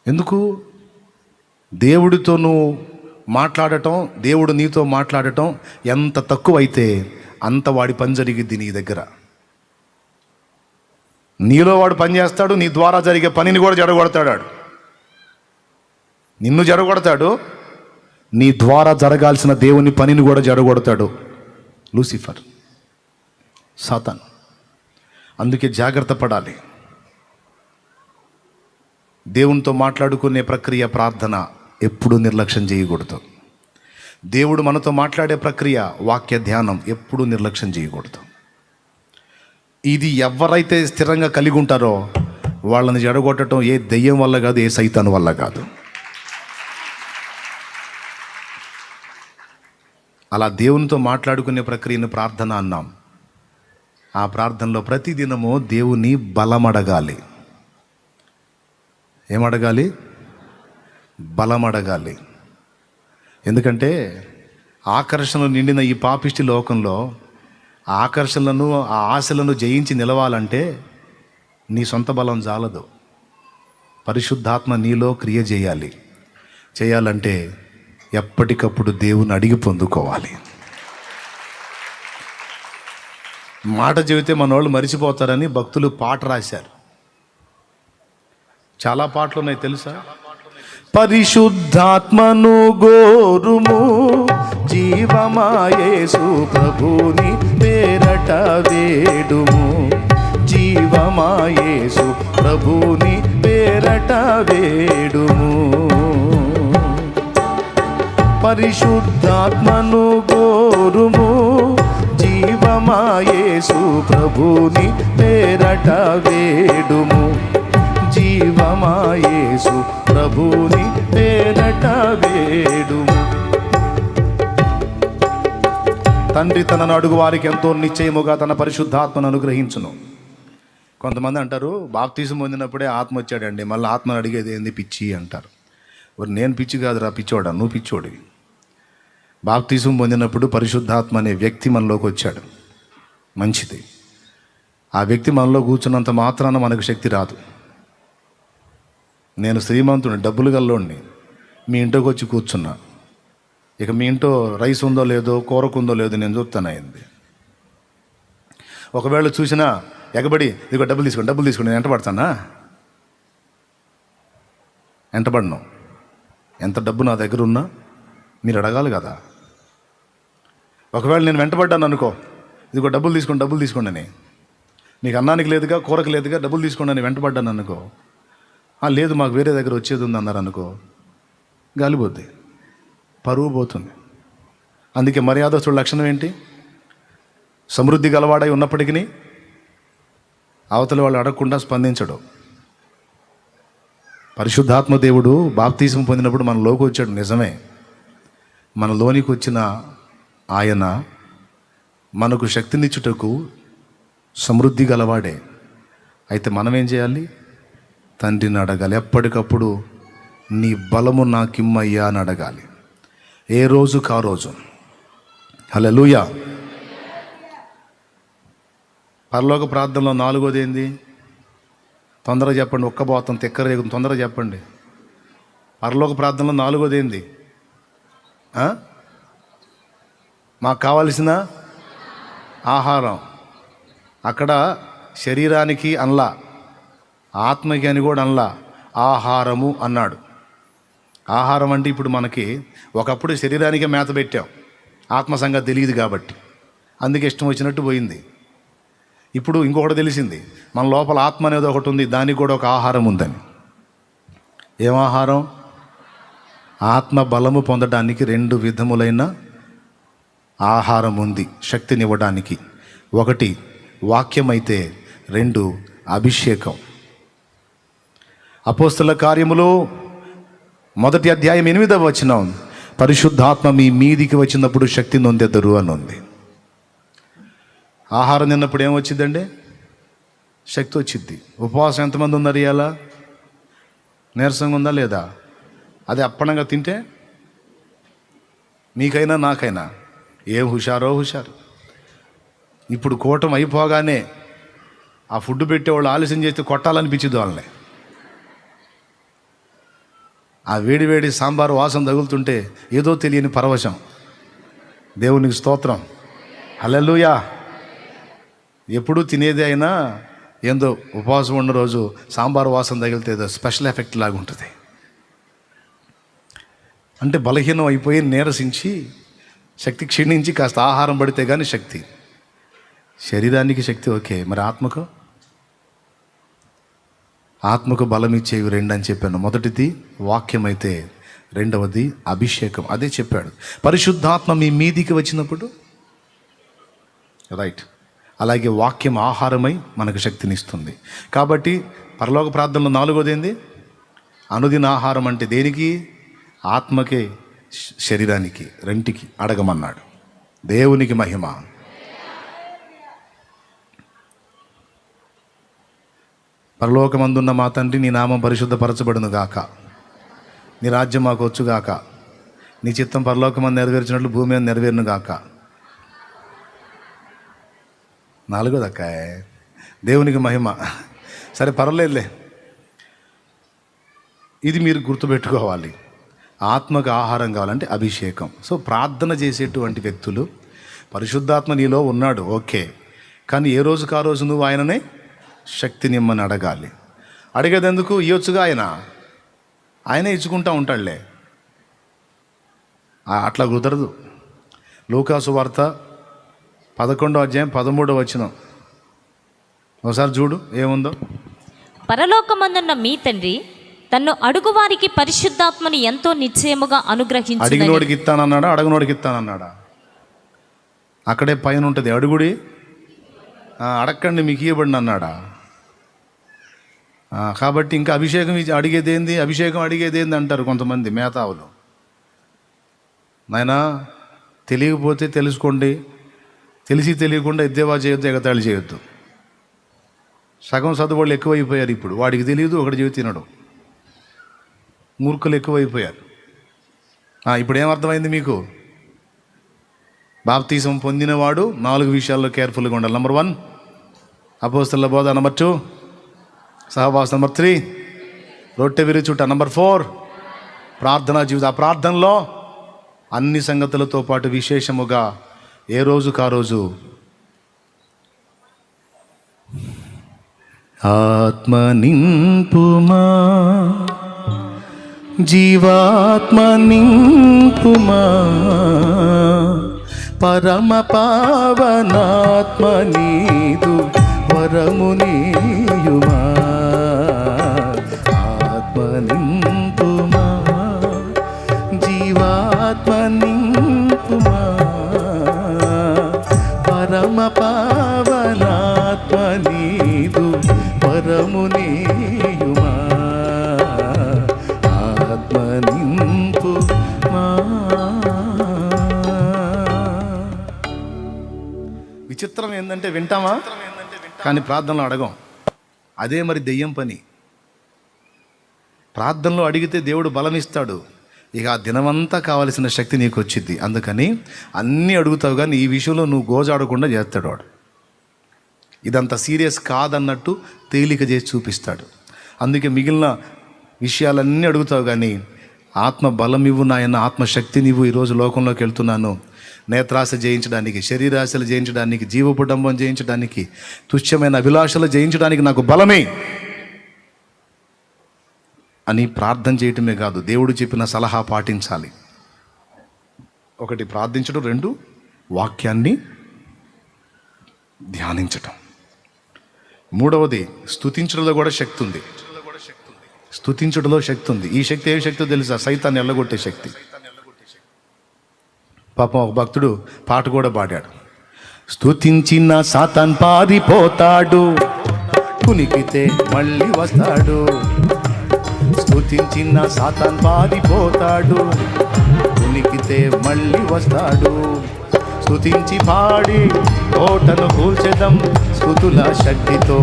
ఎందుకు? దేవుడితో నువ్వు మాట్లాడటం, దేవుడు నీతో మాట్లాడటం ఎంత తక్కువైతే అంత వాడి పని జరిగిద్ది నీ దగ్గర. నీలో వాడు పని చేస్తాడు, నీ ద్వారా జరిగే పనిని కూడా జడగొడతాడు. నిన్ను జడగొడతాడు, నీ ద్వారా జరగాల్సిన దేవుని పనిని కూడా జడగొడతాడు లూసిఫర్, సాతాను. అందుకే జాగ్రత్త పడాలి. దేవునితో మాట్లాడుకునే ప్రక్రియ ప్రార్థన ఎప్పుడూ నిర్లక్ష్యం చేయకూడదు. దేవుడు మనతో మాట్లాడే ప్రక్రియ వాక్య ధ్యానం ఎప్పుడూ నిర్లక్ష్యం చేయకూడదు. ఇది ఎవరైతే స్థిరంగా కలిగి ఉంటారో వాళ్ళని జడగొట్టడం ఏ దెయ్యం వల్ల కాదు, ఏ సైతాను వల్ల కాదు. అలా దేవునితో మాట్లాడుకునే ప్రక్రియను ప్రార్థన అన్నాం. ఆ ప్రార్థనలో ప్రతిదినము దేవుని బలమడగాలి. ఏమడగాలి? బలమడగాలి. ఎందుకంటే ఆకర్షణలు నిండిన ఈ పాపిష్టి లోకంలో ఆకర్షణలను, ఆ ఆశలను జయించి నిలవాలంటే నీ సొంత బలం చాలదు. పరిశుద్ధాత్మ నీలో క్రియ చేయాలంటే ఎప్పటికప్పుడు దేవుని అడిగి పొందుకోవాలి. మాట చెబితే మనోళ్ళు మరిచిపోతారని భక్తులు పాట రాశారు. చాలా పాటలు ఉన్నాయి తెలుసా? పరిశుద్ధాత్మను గోరుము, జీవమాయేసు ప్రభుని పేరట వేడుము, జీవమాయేసు ప్రభుని పేరట వేడుము. పరిశుద్ధాత్మను గోరుము, జీవమాయేసు ప్రభుని పేరట వేడుము, జీవమాయేసు ప్రభుని పేరట వేడుము. తండ్రి తనను అడుగు వారికి ఎంతో నిశ్చయముగా తన పరిశుద్ధాత్మను అనుగ్రహించును. కొంతమంది అంటారు, బాప్తీసం పొందినప్పుడే ఆత్మ వచ్చాడండి, మళ్ళీ ఆత్మను అడిగేది ఏంది పిచ్చి అంటారు. నేను పిచ్చి కాదురా, పిచ్చోడా, నువ్వు పిచ్చోడివి. బాప్తీసం పొందినప్పుడు పరిశుద్ధాత్మ అనే వ్యక్తి మనలోకి వచ్చాడు, మంచిది. ఆ వ్యక్తి మనలో కూర్చున్నంత మాత్రాన మనకు శక్తి రాదు. నేను శ్రీమంతుని, డబ్బులు గల్లోని, మీ ఇంట్లోకి వచ్చి కూర్చున్నా, ఇక మీ ఇంట్లో రైస్ ఉందో లేదో, కూరకుందో లేదో నేను చూస్తానయింది. ఒకవేళ చూసినా ఎగబడి ఇదిగో డబ్బులు తీసుకోండి నేను ఎంటపడతానా? ఎంటపడను. ఎంత డబ్బు నా దగ్గర ఉన్నా మీరు అడగాలి కదా. ఒకవేళ నేను వెంటబడ్డాను అనుకో, ఇదిగో డబ్బులు తీసుకోండి అని, మీకు అన్నానికి లేదుగా, కూరకు లేదుగా, డబ్బులు తీసుకోండి అని వెంటబడ్డాను అనుకో, లేదు మాకు వేరే దగ్గర వచ్చేది ఉంది అన్నారు అనుకో, గాలిపోద్ది, పరువు పోతుంది. అందుకే మర్యాదస్తుడి లక్షణం ఏంటి? సమృద్ధి గలవాడై ఉన్నప్పటికీ అవతల వాళ్ళు అడగకుండా స్పందించడు. పరిశుద్ధాత్మ దేవుడు బాప్తీసం పొందినప్పుడు మనలోకి వచ్చాడు, నిజమే. మనలోనికి వచ్చిన ఆయన మనకు శక్తినిచ్చుటకు సమృద్ధి గలవాడే. అయితే మనం ఏం చేయాలి? తండ్రిని అడగాలి. ఎప్పటికప్పుడు నీ బలము నాకిమ్మయ్యా అని అడగాలి, ఏ రోజుకు ఆ రోజు. హల్లెలూయా. పరలోక ప్రార్థనలో 4వది ఏంది? తొందరగా చెప్పండి, ఒక్కబోతం తిక్కర రేగుతుంది, తొందరగా చెప్పండి. పరలోక ప్రార్థనలో 4వది ఏంది? మాకు కావలసిన ఆహారం. అక్కడ శరీరానికి అనలా, ఆత్మకి అని కూడా అనలా, ఆహారము అన్నాడు. ఆహారం అంటే ఇప్పుడు మనకి ఒకప్పుడు శరీరానికే మేత పెట్టాం, ఆత్మ సంగతి తెలియదు కాబట్టి, అందుకే ఇష్టం వచ్చినట్టు పోయింది. ఇప్పుడు ఇంకొకటి తెలిసింది, మన లోపల ఆత్మ అనేది ఒకటి ఉంది, దానికి కూడా ఒక ఆహారం ఉందని. ఏం ఆహారం? ఆత్మ బలము పొందడానికి 2 విధములైన ఆహారం ఉంది శక్తినివ్వడానికి. 1 వాక్యం అయితే 2 అభిషేకం. అపోస్తల కార్యములు 1వ అధ్యాయం 8వ వచనం, పరిశుద్ధాత్మ మీ మీదికి వచ్చినప్పుడు శక్తి నొందెదరు అని ఉంది. ఆహారం తిన్నప్పుడు ఏమొచ్చిందండి? శక్తి వచ్చింది. ఉపవాసం ఎంతమంది ఉన్నారు ఇవాళ? నీరసంగా ఉందా లేదా? అది అప్పనంగా తింటే మీకైనా నాకైనా ఏం హుషారో హుషారు. ఇప్పుడు కూటం అయిపోగానే ఆ ఫుడ్ పెట్టేవాళ్ళు ఆలస్యం చేస్తే కొట్టాలనిపించింది వాళ్ళని. ఆ వేడి వేడి సాంబారు వాసన తగులుతుంటే ఏదో తెలియని పరవశం. దేవునికి స్తోత్రం, హల్లెలూయా. ఎప్పుడూ తినేది అయినా ఏందో ఉపవాసం ఉన్న రోజు సాంబారు వాసన తగిలితే ఏదో స్పెషల్ ఎఫెక్ట్ లాగా ఉంటుంది. అంటే బలహీనం అయిపోయి నీరసించి శక్తి క్షీణించి కాస్త ఆహారం పడితే కానీ శక్తి. శరీరానికి శక్తి ఓకే, మరి ఆత్మకు బలం ఇచ్చేవి 2 అని చెప్పాను. 1ది వాక్యం అయితే 2వది అభిషేకం. అదే చెప్పాడు, పరిశుద్ధాత్మ మీ మీదికి వచ్చినప్పుడు. రైట్. అలాగే వాక్యం ఆహారమై మనకు శక్తినిస్తుంది. కాబట్టి పరలోక ప్రార్థనలో 4వది ఏంది? అనుదిన ఆహారం. అంటే దేనికి? ఆత్మకే శరీరానికి 2కి అడగమన్నాడు. దేవునికి మహిమ. పరలోకమందున్న మా తండ్రి, నీ నామం పరిశుద్ధపరచబడును గాక, నీ రాజ్యం మాకు వచ్చుగాక, నీ చిత్తం పరలోకమందు నెరవేర్చినట్లు భూమి మీద నెరవేరును గాక. 4వది అక్కాయ, దేవునికి మహిమ. సరే పర్వాలేదులే, ఇది మీరు గుర్తుపెట్టుకోవాలి. ఆత్మకు ఆహారం కావాలంటే అభిషేకం. సో ప్రార్థన చేసేటువంటి వ్యక్తులు, పరిశుద్ధాత్మ నీలో ఉన్నాడు ఓకే, కానీ ఏ రోజుకు ఆ రోజు నువ్వు ఆయననే శక్తినిమ్మని అడగాలి. అడిగేందుకు ఇవ్వచ్చుగా, ఆయనే ఇచ్చుకుంటూ ఉంటాడులే. అట్లా కుదరదు. లూకాసు వార్త 11వ అధ్యాయం 13వ వచనం ఒకసారి చూడు ఏముందో. పరలోకమందున్న మీ తండ్రి తన్ను అడుగువారికి పరిశుద్ధాత్మని ఎంతో నిశ్చయముగా అనుగ్రహించును. అడిగినోడికి ఇస్తానన్నాడా? అడగనోడికి ఇస్తానన్నాడా? అక్కడే పైన ఉంటుంది, అడుగుడి అడగండి మీకు ఇవ్వబడిన అన్నాడా? కాబట్టి ఇంకా అభిషేకం అడిగేదేంది, అభిషేకం అడిగేదేంది అంటారు కొంతమంది మేధావులు. నాయనా తెలియకపోతే తెలుసుకోండి, తెలిసి తెలియకుండా ఎద్దేవా చేయొద్దు, ఎగతాళి చేయొద్దు. సగం చదువులు ఎక్కువైపోయారు ఇప్పుడు. వాడికి తెలియదు, ఒకటి చెవి తినడు. మూర్ఖులు ఎక్కువైపోయారు. ఇప్పుడు ఏమర్థమైంది మీకు? బాప్తీసం పొందినవాడు 4 విషయాల్లో కేర్ఫుల్గా ఉండాలి. నంబర్ 1 అపోస్తలుల బోధ, నంబర్ 2 సహవాసం, నంబర్ 3 రొట్టె విరుచుట, నంబర్ 4 ప్రార్థనా జీవితం. ఆ ప్రార్థనలో అన్ని సంగతులతో పాటు విశేషముగా ఏ రోజుకు ఆ రోజు ఆత్మ నింపుమా, జీవాత్మ నింపుమా, పరమ పావనాత్మ నీదు వరము నీయుమా. ఆత్మ నింపుమా, జీవాత్మ నింపుమా, పరమ పావనాత్మ నీదు వరము నీయుమా. ఆత్మ నింపుమా. విచిత్రం ఏంటంటే వింటామా కానీ ప్రార్థనలో అడగం. అదే మరి దెయ్యం పని. ప్రార్థనలో అడిగితే దేవుడు బలం ఇస్తాడు. ఇక ఆ దినమంతా కావలసిన శక్తి నీకు వచ్చింది. అందుకని అన్నీ అడుగుతావు కానీ ఈ విషయంలో నువ్వు గోజాడకుండా చేస్తాడు వాడు. ఇదంత సీరియస్ కాదన్నట్టు తేలిక చేసి చూపిస్తాడు. అందుకే మిగిలిన విషయాలన్నీ అడుగుతావు కానీ ఆత్మ బలం ఇవ్వు నాయన, ఆత్మశక్తి నీవు. ఈరోజు లోకంలోకి వెళ్తున్నాను, నేత్రాశ జయించడానికి, శరీరాశలు జయించడానికి, జీవపుడంబం జయించడానికి, తుచ్చమైన అభిలాషలు జయించడానికి నాకు బలమే అని ప్రార్థన చేయటమే కాదు, దేవుడు చెప్పిన సలహా పాటించాలి. ఒకటి ప్రార్థించడం, రెండు వాక్యాన్ని ధ్యానించటం, మూడవది స్తుతించడంలో కూడా శక్తి ఉంది. స్తుతించడంలో శక్తి ఉంది. ఈ శక్తి ఏ శక్తో తెలుసా? సైతాన్ని ఎల్లగొట్టే శక్తి. పాపం ఒక భక్తుడు పాట కూడా పాడాడు. స్తుతించిన సాతాన్ పారిపోతాడు, కునికితే మళ్ళీ వస్తాడు. స్తుతించిన సాతాన్ పారిపోతాడు, కునికితే మళ్ళీ వస్తాడు. స్తుతించి పాడి కోటను కూల్చెదం, స్తుతుల శక్తితో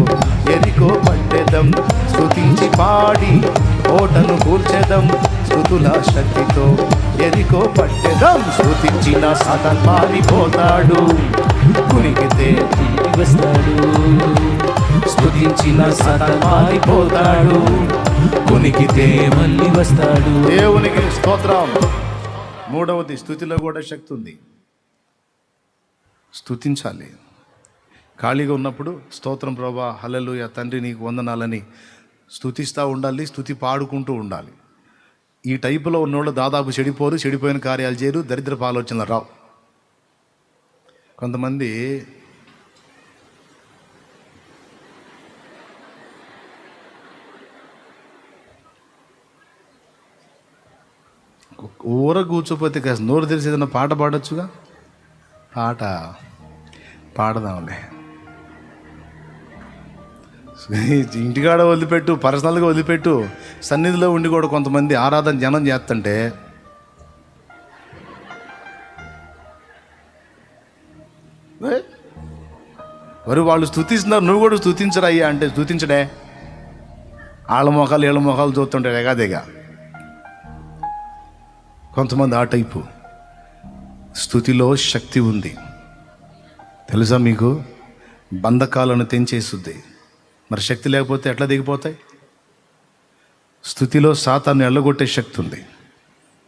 ఎరికో పట్టెదం. స్తుతించి పాడి కోటను కూల్చెదం, స్తుతుల శక్తితో ఎరికో పట్టెదం. స్తుతించిన సాతాన్ పారిపోతాడు, కునికితే వస్తాడు. స్తుతించిన సాతాన్ పారిపోతాడు, కునికితే మళ్ళీ వస్తాడు. దేవునికి స్తోత్రం. మూడవది, స్తుతిలో కూడా శక్తి ఉంది. స్తుతించాలి. ఖాళీగా ఉన్నప్పుడు స్తోత్రం ప్రభా, హల్లెలూయా, తండ్రి నీకు వందనాలని స్తుతిస్తూ ఉండాలి, స్తుతి పాడుకుంటూ ఉండాలి. ఈ టైపులో ఉన్నోళ్ళు దాదాపు చెడిపోరు, చెడిపోయిన కార్యాలు చేయరు, దరిద్రపు ఆలోచనలు రావు. కొంతమంది ఊర కూర్చోపోతే కాస్త నోరు తెరిచి ఏదైనా పాట పాడొచ్చుగా. పాట పాడదాంలే, ఇంటికాడ వదిలిపెట్టు, పర్సనల్గా వదిలిపెట్టు. సన్నిధిలో ఉండి కూడా కొంతమంది ఆరాధన జనం చేస్తుంటే మరి వాళ్ళు స్తుతిస్తున్నారు, నువ్వు కూడా స్తుతించరయ్యా అంటే స్తుతించడే. వాళ్ళ మొఖాలు వీళ్ళ మొఖాలు చూస్తుంటే ఎగాదిగా. కొంతమంది ఆ టైపు. స్తుతిలో శక్తి ఉంది తెలుసా మీకు? బంధకాలను తెంచేస్తుంది. మరి శక్తి లేకపోతే ఎట్లా దిగిపోతాయి? స్తుతిలో సాతాన్ని ఎల్లగొట్టే శక్తి ఉంది,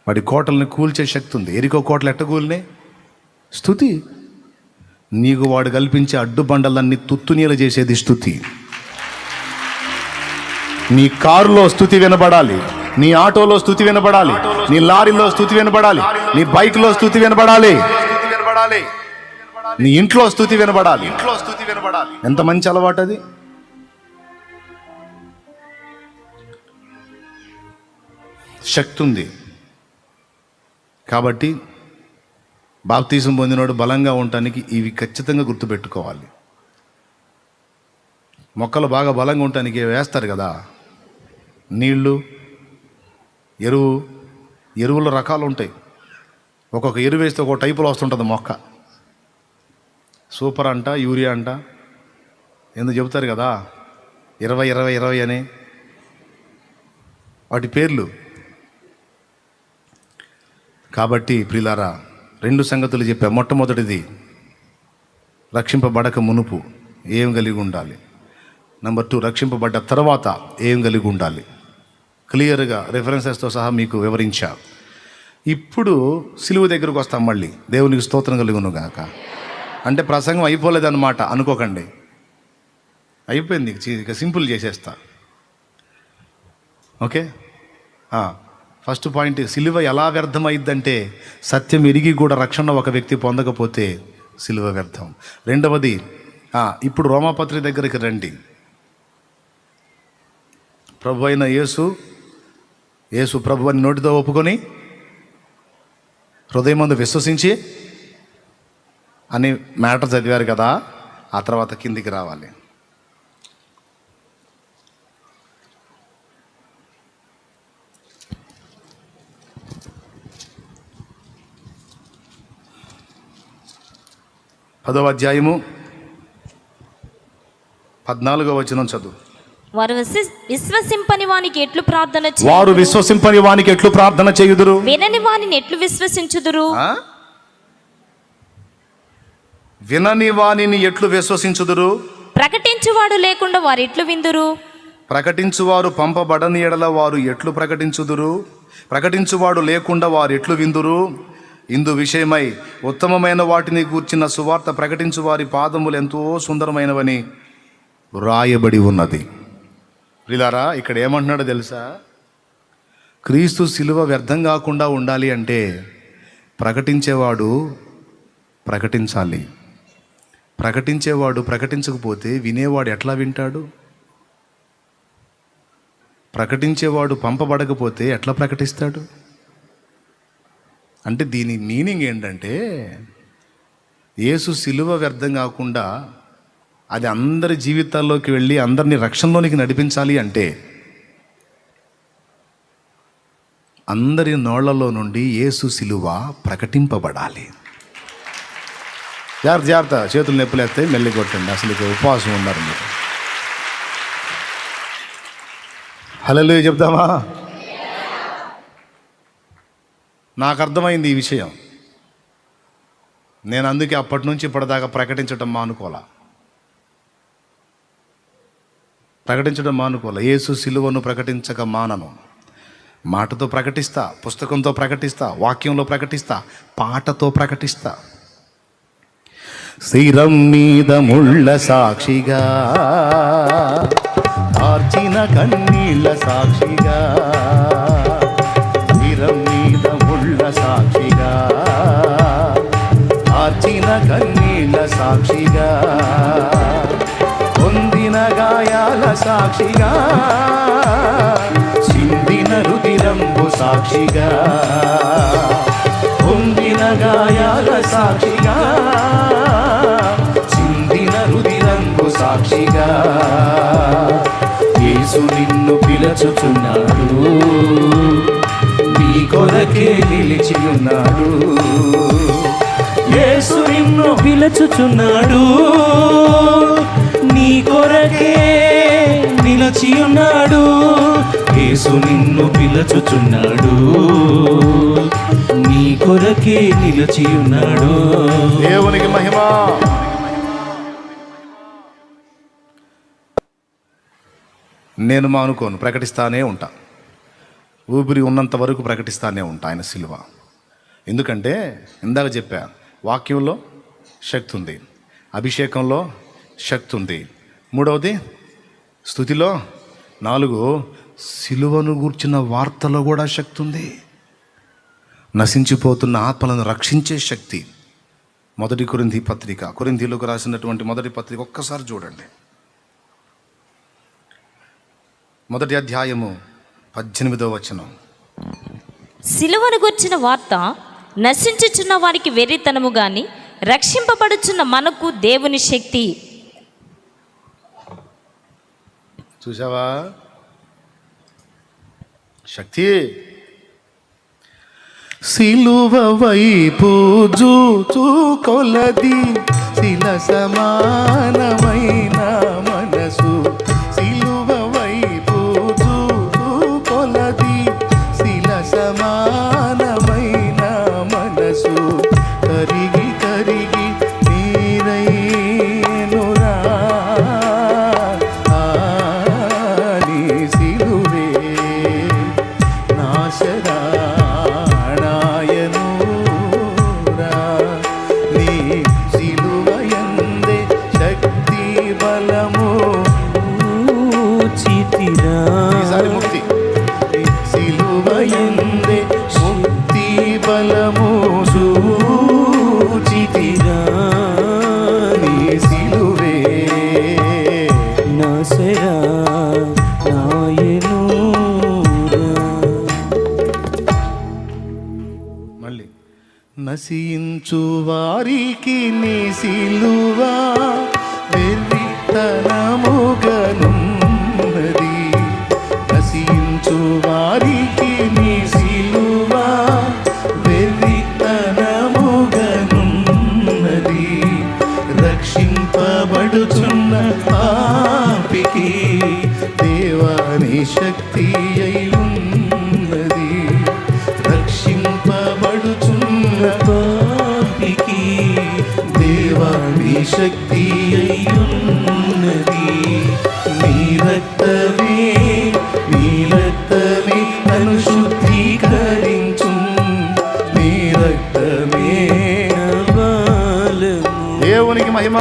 వాడి కోటల్ని కూల్చే శక్తి ఉంది. ఎరికో కోటలు ఎట్ట కూలినాయి? స్తుతి. నీకు వాడు కల్పించే అడ్డుబండలన్నీ తుత్తునీలు చేసేది స్తుతి. నీ కారులో స్తుతి వినబడాలి, నీ ఆటోలో స్తుతి వినబడాలి, నీ లారీలో స్తుతి వినబడాలి, నీ బైక్లో స్తుతి వినబడాలి, నీ ఇంట్లో స్తుతి వినబడాలి. ఎంత మంచి అలవాటు అది. శక్తి ఉంది కాబట్టి బాప్తీసం పొందినోడు బలంగా ఉండటానికి ఇవి ఖచ్చితంగా గుర్తుపెట్టుకోవాలి. మొక్కలు బాగా బలంగా ఉండటానికి వేస్తారు కదా నీళ్ళు, ఎరువుల రకాలు ఉంటాయి. ఒక్కొక్క ఎరువు వేస్తే ఒక్కొక్క టైపులో వస్తుంటుంది మొక్క. సూపర్ అంట, యూరియా అంట, ఎందుకు చెబుతారు కదా 20-20-20 అని వాటి పేర్లు. కాబట్టి ప్రియులారా, 2 సంగతులు చెప్పా. మొట్టమొదటిది, రక్షింపబడక మునుపు ఏం కలిగి ఉండాలి. నెంబర్ 2, రక్షింపబడ్డ తర్వాత ఏం కలిగి ఉండాలి. క్లియర్గా రెఫరెన్సెస్తో సహా మీకు వివరించా. ఇప్పుడు సిలువ దగ్గరకు వస్తాం. మళ్ళీ దేవునికి స్తోత్రం కలుగును గాక. అంటే ప్రసంగం అయిపోలేదన్నమాట అనుకోకండి, అయిపోయింది. ఇక సింపుల్ చేసేస్తా. ఓకే. ఫస్ట్ పాయింట్, సిలువ ఎలా వ్యర్థమైద్దంటే సత్యం ఎరిగి కూడా రక్షణ ఒక వ్యక్తి పొందకపోతే సిలువ వ్యర్థం. రెండవది, ఇప్పుడు రోమాపత్రిక దగ్గరికి రండి. ప్రభు అయిన యేసు ప్రభు అని నోటితో ఒప్పుకొని హృదయమందు విశ్వసించి అని మ్యాటర్ చదివారు కదా. ఆ తర్వాత కిందికి రావాలి. పదవ అధ్యాయము 14వ వచనం చదువు. వారు విశ్వసింపని వానికి ఎట్లు ప్రార్థన వారు విశ్వసింపని వానికి ఎట్లు ప్రార్థన చేయుదురు, వినని వానిని ఎట్లు విశ్వసించుదురు. వినని వానిని ఎట్లు విశ్వసించుదురు. ప్రకటించువాడు లేకుండా వారు ఎట్లు విందురు. ప్రకటించువారు పంపబడని ఎడల వారు ఎట్లు ప్రకటించుదురు. ప్రకటించువాడు లేకుండా వారు ఎట్లు విందురు. ఇందు విషయమై ఉత్తమమైన వాటిని గూర్చిన సువార్త ప్రకటించు వారి పాదములు ఎంతో సుందరమైనవని వ్రాయబడి ఉన్నది. ప్రియులారా, ఇక్కడ ఏమంటున్నాడో తెలుసా? క్రీస్తు శిలువ వ్యర్థం కాకుండా ఉండాలి అంటే ప్రకటించేవాడు ప్రకటించాలి. ప్రకటించేవాడు ప్రకటించకపోతే వినేవాడు ఎట్లా వింటాడు? ప్రకటించేవాడు పంపబడకపోతే ఎట్లా ప్రకటిస్తాడు? అంటే దీని మీనింగ్ ఏంటంటే, యేసు శిలువ వ్యర్థం కాకుండా అది అందరి జీవితాల్లోకి వెళ్ళి అందరినీ రక్షణలోనికి నడిపించాలి అంటే అందరి నోళ్లలో నుండి యేసు శిలువ ప్రకటింపబడాలి. జాగ్రత్త జాగ్రత్త, చేతులు నొప్పులేస్తే మెల్లి కొట్టండి. అసలు ఇక ఉపవాసం ఉన్నారు మీరు. హల్లెలూయా చెప్దామా? నాకు అర్థమైంది ఈ విషయం. నేను అందుకే అప్పటి నుంచి ఇప్పటిదాకా ప్రకటించడం మానుకోలా. యేసు సిలువను ప్రకటించక మానను. మాటతో ప్రకటిస్తా, పుస్తకంతో ప్రకటిస్తా, వాక్యంలో ప్రకటిస్తా, పాటతో ప్రకటిస్తా. శిరం మీద ముళ్ళ సాక్షిగా, ఆర్చిన కన్నీళ్ళ సాక్షిగా, శిరం మీద ముళ్ళ సాక్షిగా, ఆర్చిన కన్నీళ్ళ సాక్షిగా, పొందిన గాయాల సాక్షిగా, చిందిన రుధిరంబు సాక్షిగా, పొందిన గాయాల సాక్షిగా, చిందిన రుధిరంబు సాక్షిగా, యేసు నిన్ను పిలుచుచున్నాడు, నీ కొరకే నిలిచి ఉన్నాడు. యేసు నిన్ను పిలుచుచున్నాడు, నీ కొరకే నిలిచి ఉన్నాడు. యేసు నిన్ను పిలుచుచున్నాడు, నీ కొరకే నిలిచి ఉన్నాడు. దేవునికి మహిమ. నేను మానుకోను, ప్రకటిస్తానే ఉంటా. ఊపిరి ఉన్నంత వరకు ప్రకటిస్తానే ఉంటా ఆయన సిలువ. ఎందుకంటే ఇందాక చెప్పా, వాక్యంలో శక్తి ఉంది, అభిషేకంలో శక్తి ఉంది, మూడవది స్తుతిలో, 4 సిలువను గూర్చిన వార్తలో కూడా శక్తి ఉంది. నశించిపోతున్న ఆత్మలను రక్షించే శక్తి. 1 కొరింథీ పత్రిక, కొరింథీలకు రాసినటువంటి 1 పత్రిక ఒక్కసారి చూడండి. 1 అధ్యాయము 18వ వచనం. సిలువను గూర్చిన వార్త నశించుచున్న వారికి వెర్రితనము గాని రక్షింపబడుచున్న మనకు దేవుని శక్తి. చూసావా? శక్తి. సిలువ వైపు చూచు కొలది శిల సమానమైన మనసు, సిలువ వైపు చూచు కొలది శిల సమానమైన మనసు, కరిగి కరిగి నీరైనురా నీ సిలువే నాశనాయనురా, నీ సిలువయందే శక్తి బలము చితిరా. ఈసారి ముక్తి. సిలువయందే ముక్తి బలము సూచితిరా, నీ సిలువే నాశరా మళ్ళీ. నశించు వారికి నీ సిలువ వెర్రితనముగనున్నది, నశించు వారికి నీ సిలువ వెర్రితనముగనున్నది, రక్షింపబడుచున్న పాపికి దేవాని శక్తి అయి ఉన్నది, రక్షింపబడుచున్న పాపికి దేవాని శక్తి అయి ఉన్నది. నీ రక్తమే నన్ను శుద్ధీకరించు, నీ రక్తమే దేవునికి మహిమ.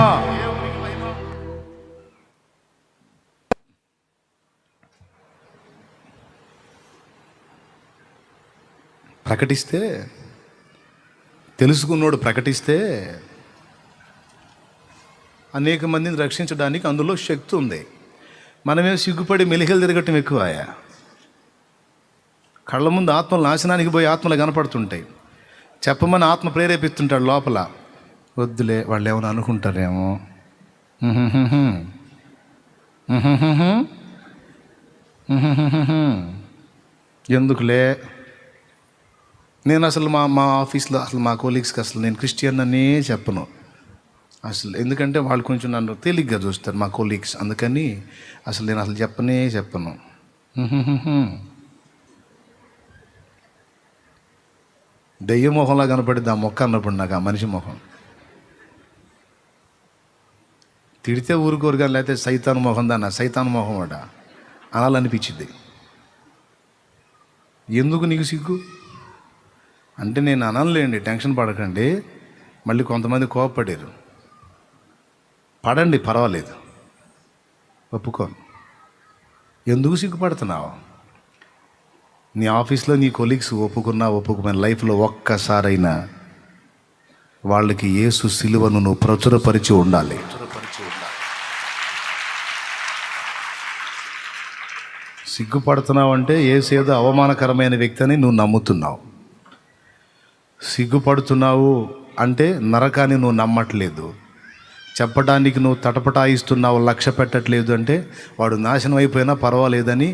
ప్రకటిస్తే, తెలుసుకున్నోడు ప్రకటిస్తే అనేక మందిని రక్షించడానికి అందులో శక్తి ఉంది. మనమేం సిగ్గుపడి మెలికలు తిరగటం ఎక్కువయా. కళ్ళ ముందు ఆత్మలు నాశనానికి పోయి ఆత్మలు కనపడుతుంటాయి. చెప్పమని ఆత్మ ప్రేరేపిస్తుంటాడు లోపల. వద్దులే, వాళ్ళు ఏమైనా అనుకుంటారేమో, ఎందుకులే. నేను అసలు మా ఆఫీస్లో అసలు మా కోలీగ్స్కి అసలు నేను క్రిస్టియన్ అనే చెప్పను అసలు. ఎందుకంటే వాళ్ళు కొంచెం నన్ను తేలిగ్గా చూస్తారు మా కోలీగ్స్. అందుకని అసలు నేను అసలు చెప్పను. దెయ్య మొహంలా కనపడింది ఆ మొక్క అన్నప్పుడు నాకు, ఆ మనిషి మొహం. తిడితే ఊరుకోరు కానీ, లేకపోతే సైతాను మొహం దాన్న సైతాను మొహం అట అనాలనిపించింది. ఎందుకు నీకు సిగ్గు అంటే, నేను అనలేండి, టెన్షన్ పడకండి. మళ్ళీ కొంతమంది కోపపడారు. పడండి, పర్వాలేదు, ఒప్పుకోను. ఎందుకు సిగ్గుపడుతున్నావు? నీ ఆఫీస్లో నీ కొలీగ్స్ ఒప్పుకున్న లైఫ్లో ఒక్కసారైనా వాళ్ళకి యేసు సిలువను నువ్వు ప్రచురపరిచి ఉండాలి. సిగ్గుపడుతున్నావు అంటే యేసు ఏదో అవమానకరమైన వ్యక్తి అని నువ్వు నమ్ముతున్నావు. సిగ్గుపడుతున్నావు అంటే నరకాన్ని నువ్వు నమ్మట్లేదు. చెప్పడానికి నువ్వు తటపటాయిస్తున్నావు, లక్ష్య పెట్టట్లేదు అంటే వాడు నాశనం అయిపోయినా పర్వాలేదని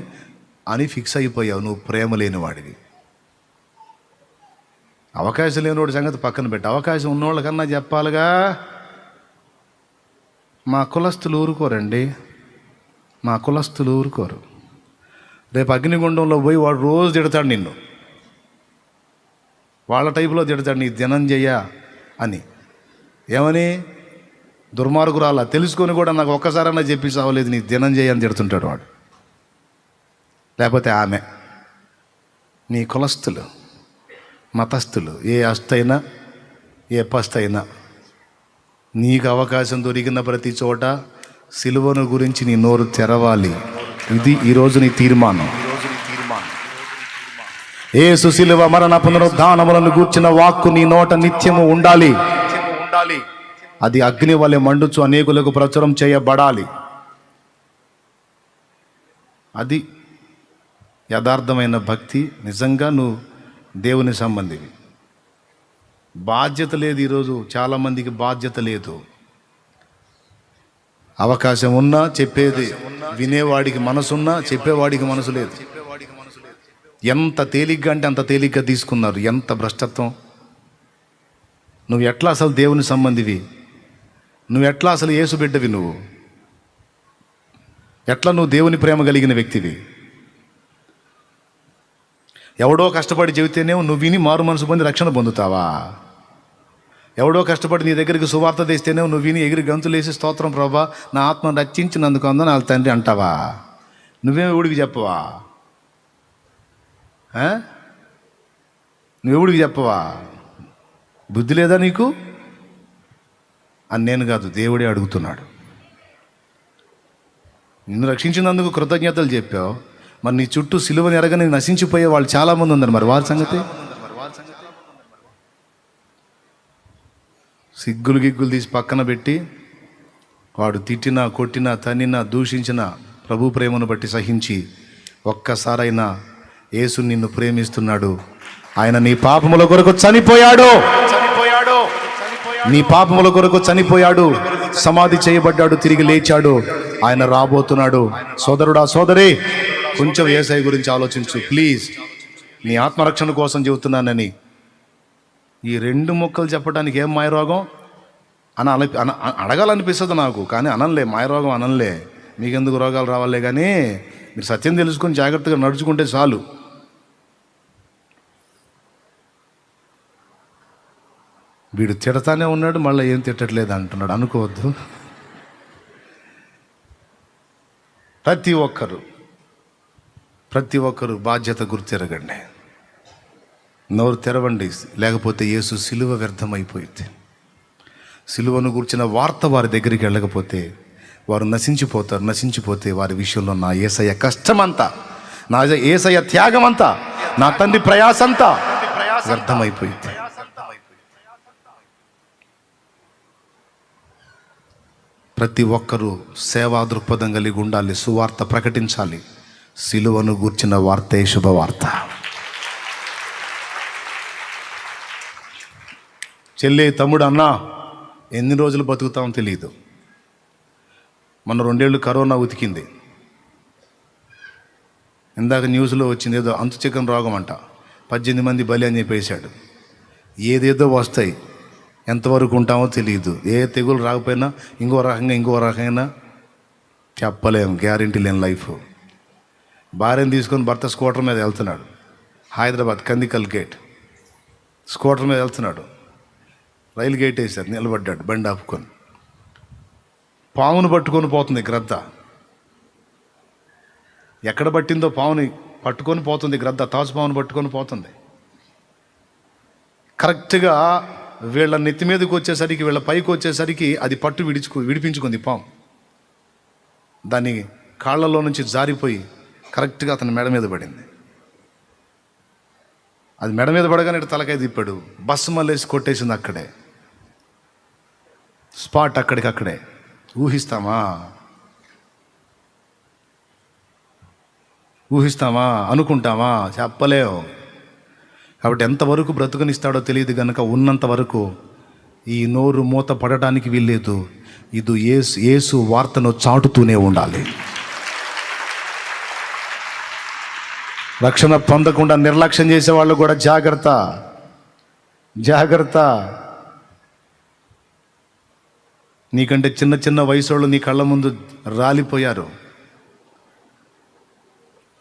ఫిక్స్ అయిపోయావు. నువ్వు ప్రేమ లేని వాడివి. అవకాశం లేనివాడి సంగతి పక్కన పెట్టి, అవకాశం ఉన్నవాళ్ళకన్నా చెప్పాలిగా. మా కులస్తులు ఊరుకోరండి, మా కులస్తులు ఊరుకోరు. రేపు అగ్నిగుండంలో పోయి వాడు రోజు తిడతాడు నిన్ను. వాళ్ళ టైపులో తిడతాడు, నీ ధనంజయ అని. ఏమని? దుర్మార్గురాలా తెలుసుకొని కూడా నాకు ఒక్కసారన్నా చెప్పి సావలేదు, నీ ధనంజయ అని తిడుతుంటాడు వాడు. లేకపోతే ఆమె. నీ కులస్తులు, మతస్థులు, ఏ అస్తైనా ఏ పస్తైనా నీకు అవకాశం దొరికిన ప్రతి చోట సిలువను గురించి నీ నోరు తెరవాలి. ఇది ఈరోజు నీ తీర్మానం. యేసు సిలువ మరణ పునరుద్ధానములను గూర్చిన వాక్కు నీ నోట నిత్యము ఉండాలి. అది అగ్ని వలె మండుచు అనేకులకు ప్రచురం చేయబడాలి. అది యథార్థమైన భక్తి. నిజంగా నువ్వు దేవుని సంబంధివి. బాధ్యత లేదు. ఈరోజు చాలామందికి బాధ్యత లేదు. అవకాశం ఉన్నా చెప్పేది, వినేవాడికి మనసున్నా చెప్పేవాడికి మనసు లేదు. ఎంత తేలిగ్గా అంటే అంత తేలిగ్గా తీసుకున్నారు. ఎంత భ్రష్టత్వం! నువ్వు ఎట్లా అసలు దేవుని సంబంధివి? నువ్వు ఎట్లా అసలు యేసు బిడ్డవి? నువ్వు ఎట్లా నువ్వు దేవుని ప్రేమ కలిగిన వ్యక్తివి? ఎవడో కష్టపడి చెబితేనేమో నువ్వు విని మారు మనసు పొంది రక్షణ పొందుతావా? ఎవడో కష్టపడి నీ దగ్గరికి సువార్త తెస్తేనేమో నువ్వు విని ఎగిరి గంతులేసి స్తోత్రం ప్రభా నా ఆత్మను రక్షించినందుకు అందని వాళ్ళ తండ్రి అంటావా? నువ్వేం ఎవడికి చెప్పవా? నువ్వెవడికి చెప్పవా? బుద్ధి లేదా నీకు అని నేను కాదు, దేవుడే అడుగుతున్నాడు. నిన్ను రక్షించినందుకు కృతజ్ఞతలు చెప్పావు. మరి నీ చుట్టూ సిలువని ఎరగని నశించిపోయే వాళ్ళు చాలామంది ఉన్నారు. మరి వారి సంగతి? సిగ్గులు గిగ్గులు తీసి పక్కన పెట్టి వాడు తిట్టినా కొట్టినా తన్నినా దూషించిన ప్రభు ప్రేమను బట్టి సహించి ఒక్కసారైనా యేసు నిన్ను ప్రేమిస్తున్నాడు. ఆయన నీ పాపముల కొరకు చనిపోయాడు. నీ పాపముల కొరకు చనిపోయాడు, సమాధి చేయబడ్డాడు, తిరిగి లేచాడు. ఆయన రాబోతున్నాడు. సోదరుడా సోదరి, కొంచెం యేసయ్య గురించి ఆలోచించు ప్లీజ్. నీ ఆత్మరక్షణ కోసం చెబుతున్నానని. ఈ రెండు మొక్కలు చెప్పడానికి ఏం మాయరోగం అని అడగాలనిపిస్తుంది నాకు, కానీ అనంలే. మాయరోగం అనంలే. మీకెందుకు రోగాలు రావాలే, కానీ మీరు సత్యం తెలుసుకొని జాగ్రత్తగా నడుచుకుంటే చాలు. వీడు తిడతానే ఉన్నాడు, మళ్ళీ ఏం తిట్టట్లేదు అంటున్నాడు అనుకోవద్దు. ప్రతి ఒక్కరు బాధ్యత గుర్తెరగండి. నోరు తెరవండి, లేకపోతే యేసు సిలువ వ్యర్థమైపోయింది. సిలువను గూర్చిన వార్త వారి దగ్గరికి వెళ్ళకపోతే వారు నశించిపోతారు. నశించిపోతే వారి విషయంలో నా యేసయ్య కష్టమంతా, నా యేసయ్య త్యాగమంతా, నా తండ్రి ప్రయాసంతా వ్యర్థమైపోయింది. ప్రతి ఒక్కరూ సేవా దృక్పథం కలిగి ఉండాలి. సువార్త ప్రకటించాలి. సిలువను గూర్చిన వార్తే శుభవార్త. చెల్లి, తమ్ముడు, అన్నా, ఎన్ని రోజులు బతుకుతామో తెలియదు. మన 2 ఏళ్ళు కరోనా ఉతికింది. ఇందాక న్యూస్లో వచ్చింది, ఏదో అంతు చికెన్ రోగం అంట, 18 మంది బలి అని చెప్పేశాడు. ఏదేదో వస్తాయి, ఎంతవరకు ఉంటామో తెలియదు. ఏ తెగులు రాకపోయినా ఇంకో రకంగా చెప్పలేం. గ్యారెంటీ లేని లైఫ్. భార్యను తీసుకొని భర్త స్కూటర్ మీద వెళ్తున్నాడు. హైదరాబాద్ కందికల్ గేట్ స్కూటర్ మీద వెళ్తున్నాడు. రైలు గేట్ వేశారు, నిలబడ్డాడు బండి ఆపుకొని. పామును పట్టుకొని పోతుంది గ్రద్ద. ఎక్కడ పట్టిందో పాముని పట్టుకొని పోతుంది గ్రద్ద. తాజు పామును పట్టుకొని పోతుంది. కరెక్ట్గా వీళ్ళ నెత్తి మీదకి వచ్చేసరికి, వీళ్ళ పైకి వచ్చేసరికి అది పట్టు విడిపించుకుంది పాము. దాని కాళ్ళలో నుంచి జారిపోయి కరెక్ట్గా అతని మెడ మీద పడింది. అది మెడ మీద పడగానే తలకాయ తిప్పాడు. బస్సు మళ్ళేసి కొట్టేసింది అక్కడే. స్పాట్ అక్కడికక్కడే. ఊహిస్తామా అనుకుంటామా? చెప్పలేము. కాబట్టి ఎంతవరకు బ్రతుకునిస్తాడో తెలియదు కనుక ఉన్నంత వరకు ఈ నోరు మూత పడటానికి వీల్లేదు. ఇది యేసు వార్తను చాటుతూనే ఉండాలి. రక్షణ పొందకుండా నిర్లక్ష్యం చేసేవాళ్ళు కూడా జాగ్రత్త. నీకంటే చిన్న చిన్న వయసు నీ కళ్ళ ముందు రాలిపోయారు.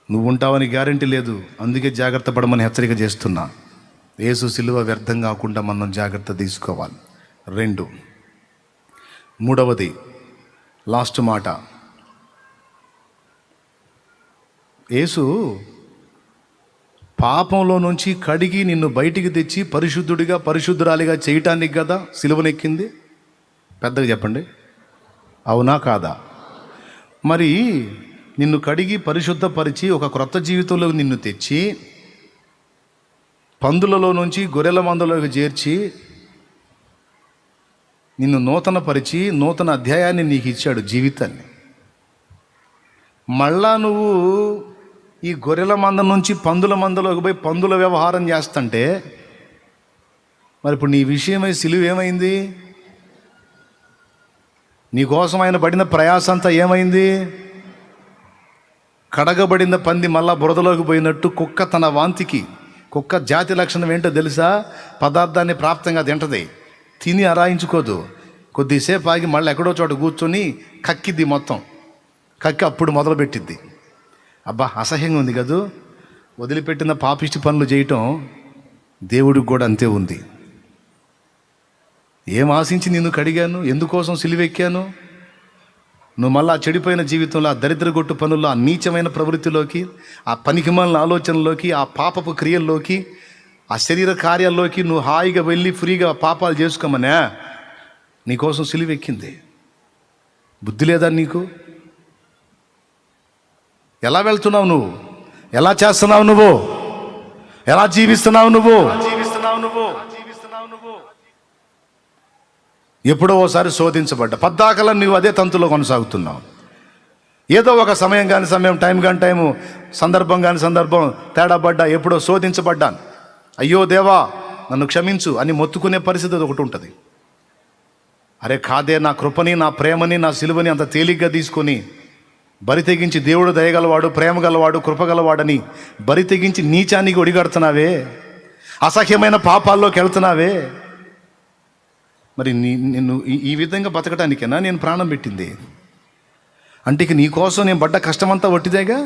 నువ్వు ఉంటావని గ్యారెంటీ లేదు. అందుకే జాగ్రత్త పడమని హెచ్చరిక చేస్తున్నా. యేసు సిలువ వ్యర్థం కాకుండా మనం జాగ్రత్త తీసుకోవాలి. 2, 3వది లాస్ట్ మాట. యేసు పాపంలో నుంచి కడిగి నిన్ను బయటికి తెచ్చి పరిశుద్ధుడిగా పరిశుద్ధురాలిగా చేయటానికి కదా సిలువనెక్కింది. పెద్దగా చెప్పండి, అవునా కాదా? మరి నిన్ను కడిగి పరిశుద్ధపరిచి ఒక క్రొత్త జీవితంలో నిన్ను తెచ్చి పందులలో నుంచి గొర్రెల మందలోకి చేర్చి నిన్ను నూతనపరిచి నూతన అధ్యాయాన్ని నీకు ఇచ్చాడు, జీవితాన్ని. మళ్ళా నువ్వు ఈ గొర్రెల మంద నుంచి పందుల మందలోకి పోయి పందుల వ్యవహారం చేస్తుంటే మరి ఇప్పుడు నీ విషయమై సిలువ ఏమైంది? నీకోసం ఆయన పడిన ప్రయాస అంతా ఏమైంది? కడగబడిన పంది మళ్ళా బురదలోకి పోయినట్టు కుక్క తన వాంతికి, కుక్క జాతి లక్షణం ఏంటో తెలుసా? పదార్థాన్ని ప్రాప్తంగా తింటది, తిని అరాయించుకోదు. కొద్దిసేపు ఆగి మళ్ళీ ఎక్కడో చోట కూర్చొని కక్కిద్ది, మొత్తం కక్కి అప్పుడు మొదలుపెట్టిద్ది. అబ్బా, అసహ్యంగా ఉంది కదూ. వదిలిపెట్టిన పాపిష్టి పనులు చేయటం దేవుడికి కూడా అంతే ఉంది. ఏం ఆశించి నిన్ను కడిగాను? ఎందుకోసం సిలువెక్కాను? నువ్వు మళ్ళీ ఆ చెడిపోయిన జీవితంలో, ఆ దరిద్రగొట్టు పనుల్లో, ఆ నీచమైన ప్రవృత్తిలోకి, ఆ పనికిమాలిన ఆలోచనలోకి, ఆ పాపపు క్రియల్లోకి, ఆ శరీర కార్యాల్లోకి నువ్వు హాయిగా వెళ్ళి ఫ్రీగా పాపాలు చేసుకోమనే నీకోసం సిలువెక్కింది. బుద్ధి లేదా నీకు? ఎలా వెళ్తున్నావు నువ్వు? ఎలా చేస్తున్నావు నువ్వు? ఎలా జీవిస్తున్నావు నువ్వు? ఎప్పుడో ఓసారి శోధించబడ్డా, పద్దాకలా నువ్వు అదే తంతులో కొనసాగుతున్నావు. ఏదో ఒక సమయం కానీ సమయం, టైం కానీ టైము, సందర్భం కానీ సందర్భం తేడా పడ్డా, ఎప్పుడో శోధించబడ్డాను. అయ్యో దేవా నన్ను క్షమించు అని మొత్తుకునే పరిస్థితి ఒకటి ఉంటుంది. అరే కాదే, నా కృపని, నా ప్రేమని, నా సిలువని అంత తేలిగ్గా తీసుకొని బరి తెగించి దేవుడు దయగలవాడు, ప్రేమ గలవాడు, కృపగలవాడని బరి తెగించి నీచానికి ఒడిగడుతున్నావే, అసహ్యమైన పాపాల్లోకి వెళ్తున్నావే. మరి నిన్ను ఈ విధంగా బతకడానికేనా నేను ప్రాణం పెట్టింది? అంటే ఇక నీకోసం నేను పడ్డ కష్టమంతా వట్టిదేగా?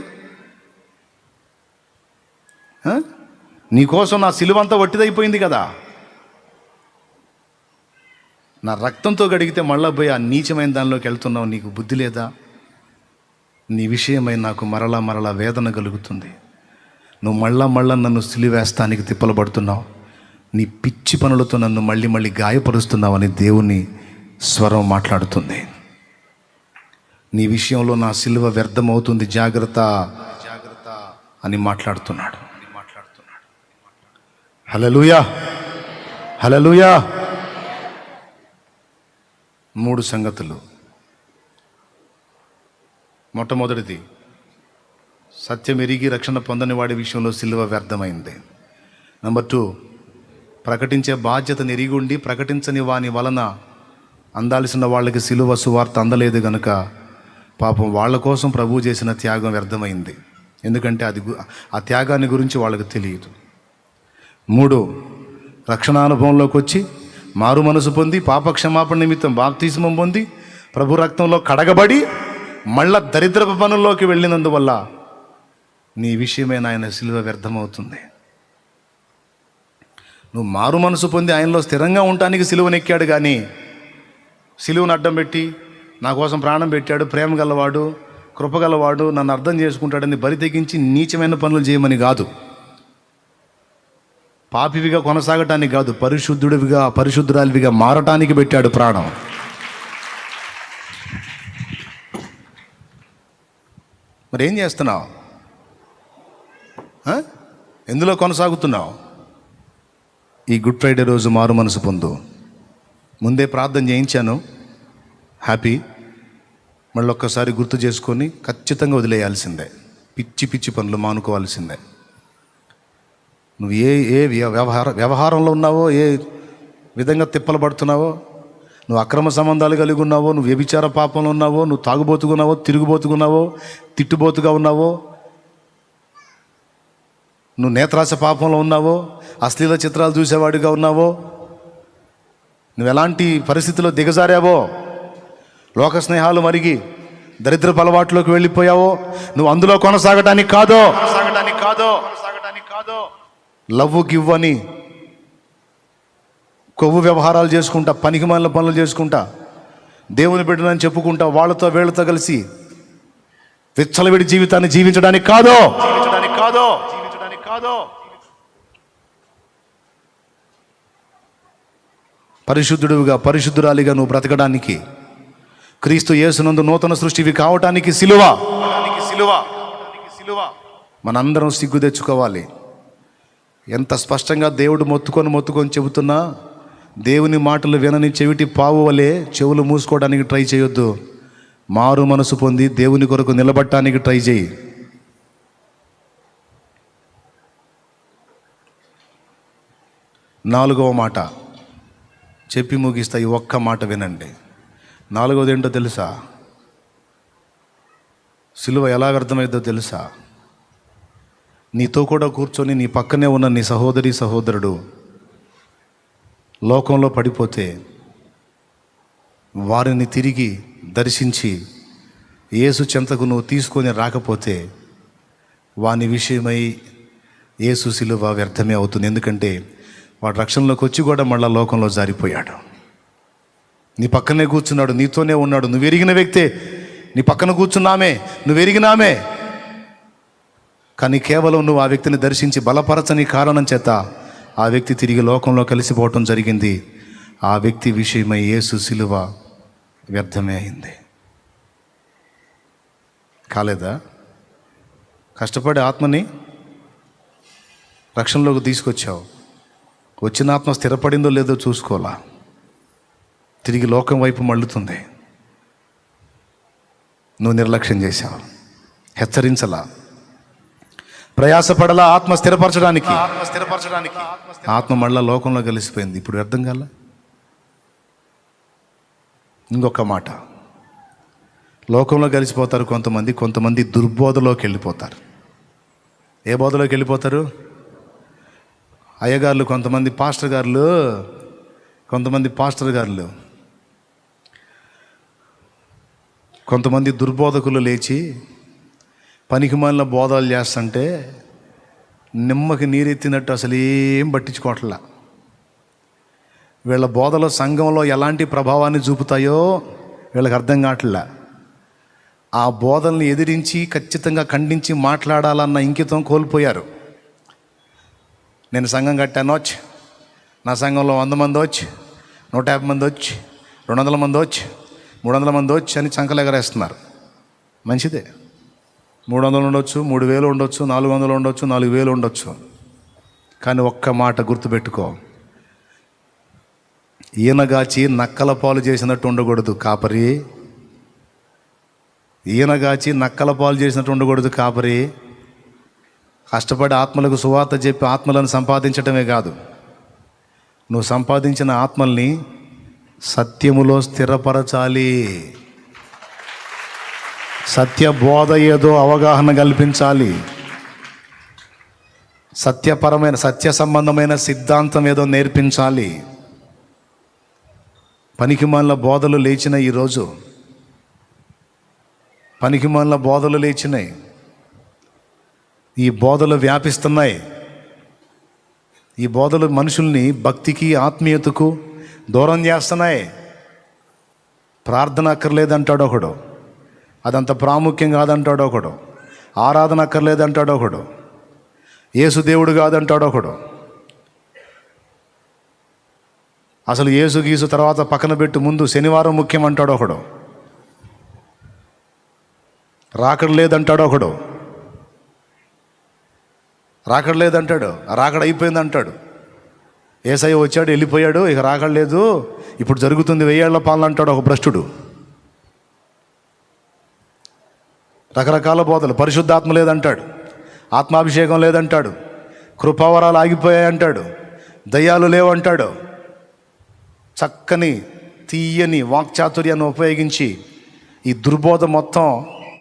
నీకోసం నా సిలువంతా వట్టిదైపోయింది కదా. నా రక్తంతో గడిగితే మళ్ళా పోయి ఆ నీచమైన దానిలోకి వెళ్తున్నావు. నీకు బుద్ధి లేదా? నీ విషయమై నాకు మరలా వేదన కలుగుతుంది. నువ్వు మళ్ళా నన్ను సిలువేస్తానికి తిప్పలు పడుతున్నావు. నీ పిచ్చి పనులతో నన్ను మళ్ళీ గాయపరుస్తున్నావని దేవుణ్ణి స్వరం మాట్లాడుతుంది. నీ విషయంలో నా సిలువ వ్యర్థమవుతుంది, జాగ్రత్త అని మాట్లాడుతున్నాడు. హల్లెలూయా, హల్లెలూయా. 3 సంగతులు. మొట్టమొదటిది, సత్యం ఎరిగి రక్షణ పొందని వాడి విషయంలో సిలువ వ్యర్థమైంది. నెంబర్ 2, ప్రకటించే బాధ్యతను ఎరిగి ఉండి ప్రకటించని వాని వలన అందాల్సిన వాళ్ళకి సిలువ సువార్త అందలేదు గనుక పాపం వాళ్ళ కోసం ప్రభువు చేసిన త్యాగం వ్యర్థమైంది. ఎందుకంటే ఆ త్యాగాన్ని గురించి వాళ్ళకి తెలియదు. 3, రక్షణానుభవంలోకి వచ్చి మారు మనసు పొంది పాపక్షమాపణ నిమిత్తం బాప్తిస్మం పొంది ప్రభు రక్తంలో కడగబడి మళ్ళా దరిద్రపు పనుల్లోకి వెళ్ళినందువల్ల నీ విషయమే ఆయన సిలువ వ్యర్థమవుతుంది. నువ్వు మారు మనసు పొంది ఆయనలో స్థిరంగా ఉండటానికి సిలువనెక్కాడు, కానీ సిలువను అడ్డం పెట్టి నా కోసం ప్రాణం పెట్టాడు, ప్రేమ గలవాడు, కృపగలవాడు, నన్ను అర్థం చేసుకుంటాడని బరి తెగించి నీచమైన పనులు చేయమని కాదు, పాపివిగా కొనసాగటానికి కాదు, పరిశుద్ధురాలివిగా మారటానికి పెట్టాడు ప్రాణం. మరి ఏం చేస్తున్నావు? ఎందులో కొనసాగుతున్నావు? ఈ గుడ్ ఫ్రైడే రోజు మారు మనసు పొందు. ముందే ప్రార్థన చేయించాను, హ్యాపీ. మళ్ళీ ఒక్కసారి గుర్తు చేసుకొని ఖచ్చితంగా వదిలేయాల్సిందే. పిచ్చి పిచ్చి పనులు మానుకోవాల్సిందే. నువ్వు ఏ వ్యవహారంలో ఉన్నావో, ఏ విధంగా తిప్పలు పడుతున్నావో, నువ్వు అక్రమ సంబంధాలు కలిగి ఉన్నావో, నువ్వు వ్యభిచార పాపంలో ఉన్నావో, నువ్వు తాగుబోతుకున్నావో, తిరుగుబోతుకున్నావో, తిట్టుబోతుగా ఉన్నావో, నువ్వు నేత్రాశ పాపంలో ఉన్నావో, అశ్లీల చిత్రాలు చూసేవాడిగా ఉన్నావో, నువ్వు ఎలాంటి పరిస్థితిలో దిగజారావో, లోక స్నేహాలు మరిగి దరిద్రపు అలవాట్లోకి వెళ్ళిపోయావో, నువ్వు అందులో కొనసాగటానికి కాదో, లవ్వు గివ్వని కొవ్వు వ్యవహారాలు చేసుకుంటా, పనికిమాలిన పనులు చేసుకుంటా, దేవుని బిడ్డనని చెప్పుకుంటా, వాళ్ళతో వీళ్ళతో కలిసి విచ్చలవిడి జీవితాన్ని జీవించడానికి కాదో. పరిశుద్ధుడిగా, పరిశుద్ధురాలిగా నువ్వు బ్రతకడానికి, క్రీస్తు యేసునందు నూతన సృష్టివి కావటానికి సిలువ. మనందరం సిగ్గు తెచ్చుకోవాలి. ఎంత స్పష్టంగా దేవుడు మొత్తుకొని చెబుతున్నా దేవుని మాటలు వినని చెవిటి పావు వలె చెవులు మూసుకోవడానికి ట్రై చేయొద్దు. మారు మనసు పొంది దేవుని కొరకు నిలబడటానికి ట్రై చేయి. నాలుగవ మాట చెప్పి ముగిస్తా, ఈ ఒక్క మాట వినండి. 4వది ఏంటో తెలుసా? సిలువ ఎలా వ్యర్థమైందో తెలుసా? నీతో కూడా కూర్చొని నీ పక్కనే ఉన్న నీ సహోదరుడు లోకంలో పడిపోతే వారిని తిరిగి దర్శించి యేసు చెంతకు నువ్వు తీసుకొని రాకపోతే వాని విషయమై యేసు సిలువ వ్యర్థమే అవుతుంది. ఎందుకంటే వాడు రక్షణలోకి వచ్చి కూడా మళ్ళా లోకంలో జారిపోయాడు. నీ పక్కనే కూర్చున్నాడు, నీతోనే ఉన్నాడు, నువ్వు ఎరిగిన వ్యక్తే. నీ పక్కన కూర్చున్నామే, నువ్వు ఎరిగినామే, కానీ కేవలం నువ్వు ఆ వ్యక్తిని దర్శించి బలపరచని కారణం చేత ఆ వ్యక్తి తిరిగి లోకంలో కలిసిపోవటం జరిగింది. ఆ వ్యక్తి విషయమై యేసు సిలువ వ్యర్థమే అయింది. కాలేదా? కష్టపడి ఆత్మని రక్షణలోకి తీసుకొచ్చావు, వచ్చిన ఆత్మ స్థిరపడిందో లేదో చూసుకోవాలా, తిరిగి లోకం వైపు మళ్ళుతుంది. నువ్వు నిర్లక్ష్యం చేశావు, హెచ్చరించలా, ప్రయాసపడలా ఆత్మ స్థిరపరచడానికి. ఆత్మ మళ్ళా లోకంలో కలిసిపోయింది. ఇప్పుడు అర్థం కాల. ఇంకొక మాట, లోకంలో కలిసిపోతారు కొంతమంది దుర్బోధలోకి వెళ్ళిపోతారు. ఏ బోధలోకి వెళ్ళిపోతారు? అయ్యగారులు, కొంతమంది పాస్టర్ గారులు, కొంతమంది దుర్బోధకులు లేచి పనికిమాలిన బోధాలు చేస్తుంటే నిమ్మకి నీరెత్తినట్టు అసలు ఏం పట్టించుకోవట్లా. వీళ్ళ బోధలో సంఘంలో ఎలాంటి ప్రభావాన్ని చూపుతాయో వీళ్ళకి అర్థం కావట్లా. ఆ బోధల్ని ఎదిరించి ఖచ్చితంగా ఖండించి మాట్లాడాలన్న ఇంకితం కోల్పోయారు. నేను సంఘం కట్టాను వచ్చి, నా సంఘంలో 100 మంది వచ్చి, 150 మంది వచ్చి, 200 మంది వచ్చి 300 మంది వచ్చి అని చంకలెగరేస్తున్నారు. మంచిదే, 300 ఉండొచ్చు, 3000 ఉండొచ్చు, 400 ఉండొచ్చు, 4000 ఉండొచ్చు. కానీ ఒక్క మాట గుర్తుపెట్టుకో, ఈయనగాచి నక్కల పాలు చేసినట్టు ఉండకూడదు కాపరి. ఈయనగాచి నక్కల పాలు చేసినట్టు ఉండకూడదు కాపరి. కష్టపడి ఆత్మలకు సువార్త చెప్పి ఆత్మలను సంపాదించటమే కాదు, నువ్వు సంపాదించిన ఆత్మల్ని సత్యములో స్థిరపరచాలి. సత్య బోధ ఏదో అవగాహన కల్పించాలి. సత్యపరమైన సత్య సంబంధమైన సిద్ధాంతం ఏదో నేర్పించాలి. పనికిమాలిన బోధలు లేచినాయి ఈరోజు, పనికిమాలిన బోధలు లేచినాయి. ఈ బోధలు వ్యాపిస్తున్నాయి. ఈ బోధలు మనుషుల్ని భక్తికి ఆత్మీయతకు దూరం చేస్తున్నాయి. ప్రార్థన అక్కర్లేదంటాడు ఒకడు, అదంత ప్రాముఖ్యం కాదంటాడు ఒకడు. ఆరాధన అక్కర్లేదంటాడు ఒకడు, యేసు దేవుడు కాదంటాడు ఒకడు. అసలు యేసు గీసు తర్వాత పక్కన పెట్టు, ముందు శనివారం ముఖ్యం అంటాడు ఒకడు. రాకడ లేదంటాడు ఒకడు, రాకడ లేదంటాడు, రాకడ అయిపోయింది అంటాడు. యేసయ్య వచ్చాడు వెళ్ళిపోయాడు, ఇక రాకడ లేదు, ఇప్పుడు జరుగుతుంది 1000 ఏళ్ల పాలన అంటాడు ఒక భ్రష్టుడు. రకరకాల బోధలు. పరిశుద్ధాత్మ లేదంటాడు, ఆత్మాభిషేకం లేదంటాడు, కృపావరాలు ఆగిపోయాయంటాడు, దయ్యాలు లేవంటాడు. చక్కని తీయని వాక్చాతుర్యాన్ని ఉపయోగించి ఈ దుర్బోధ మొత్తం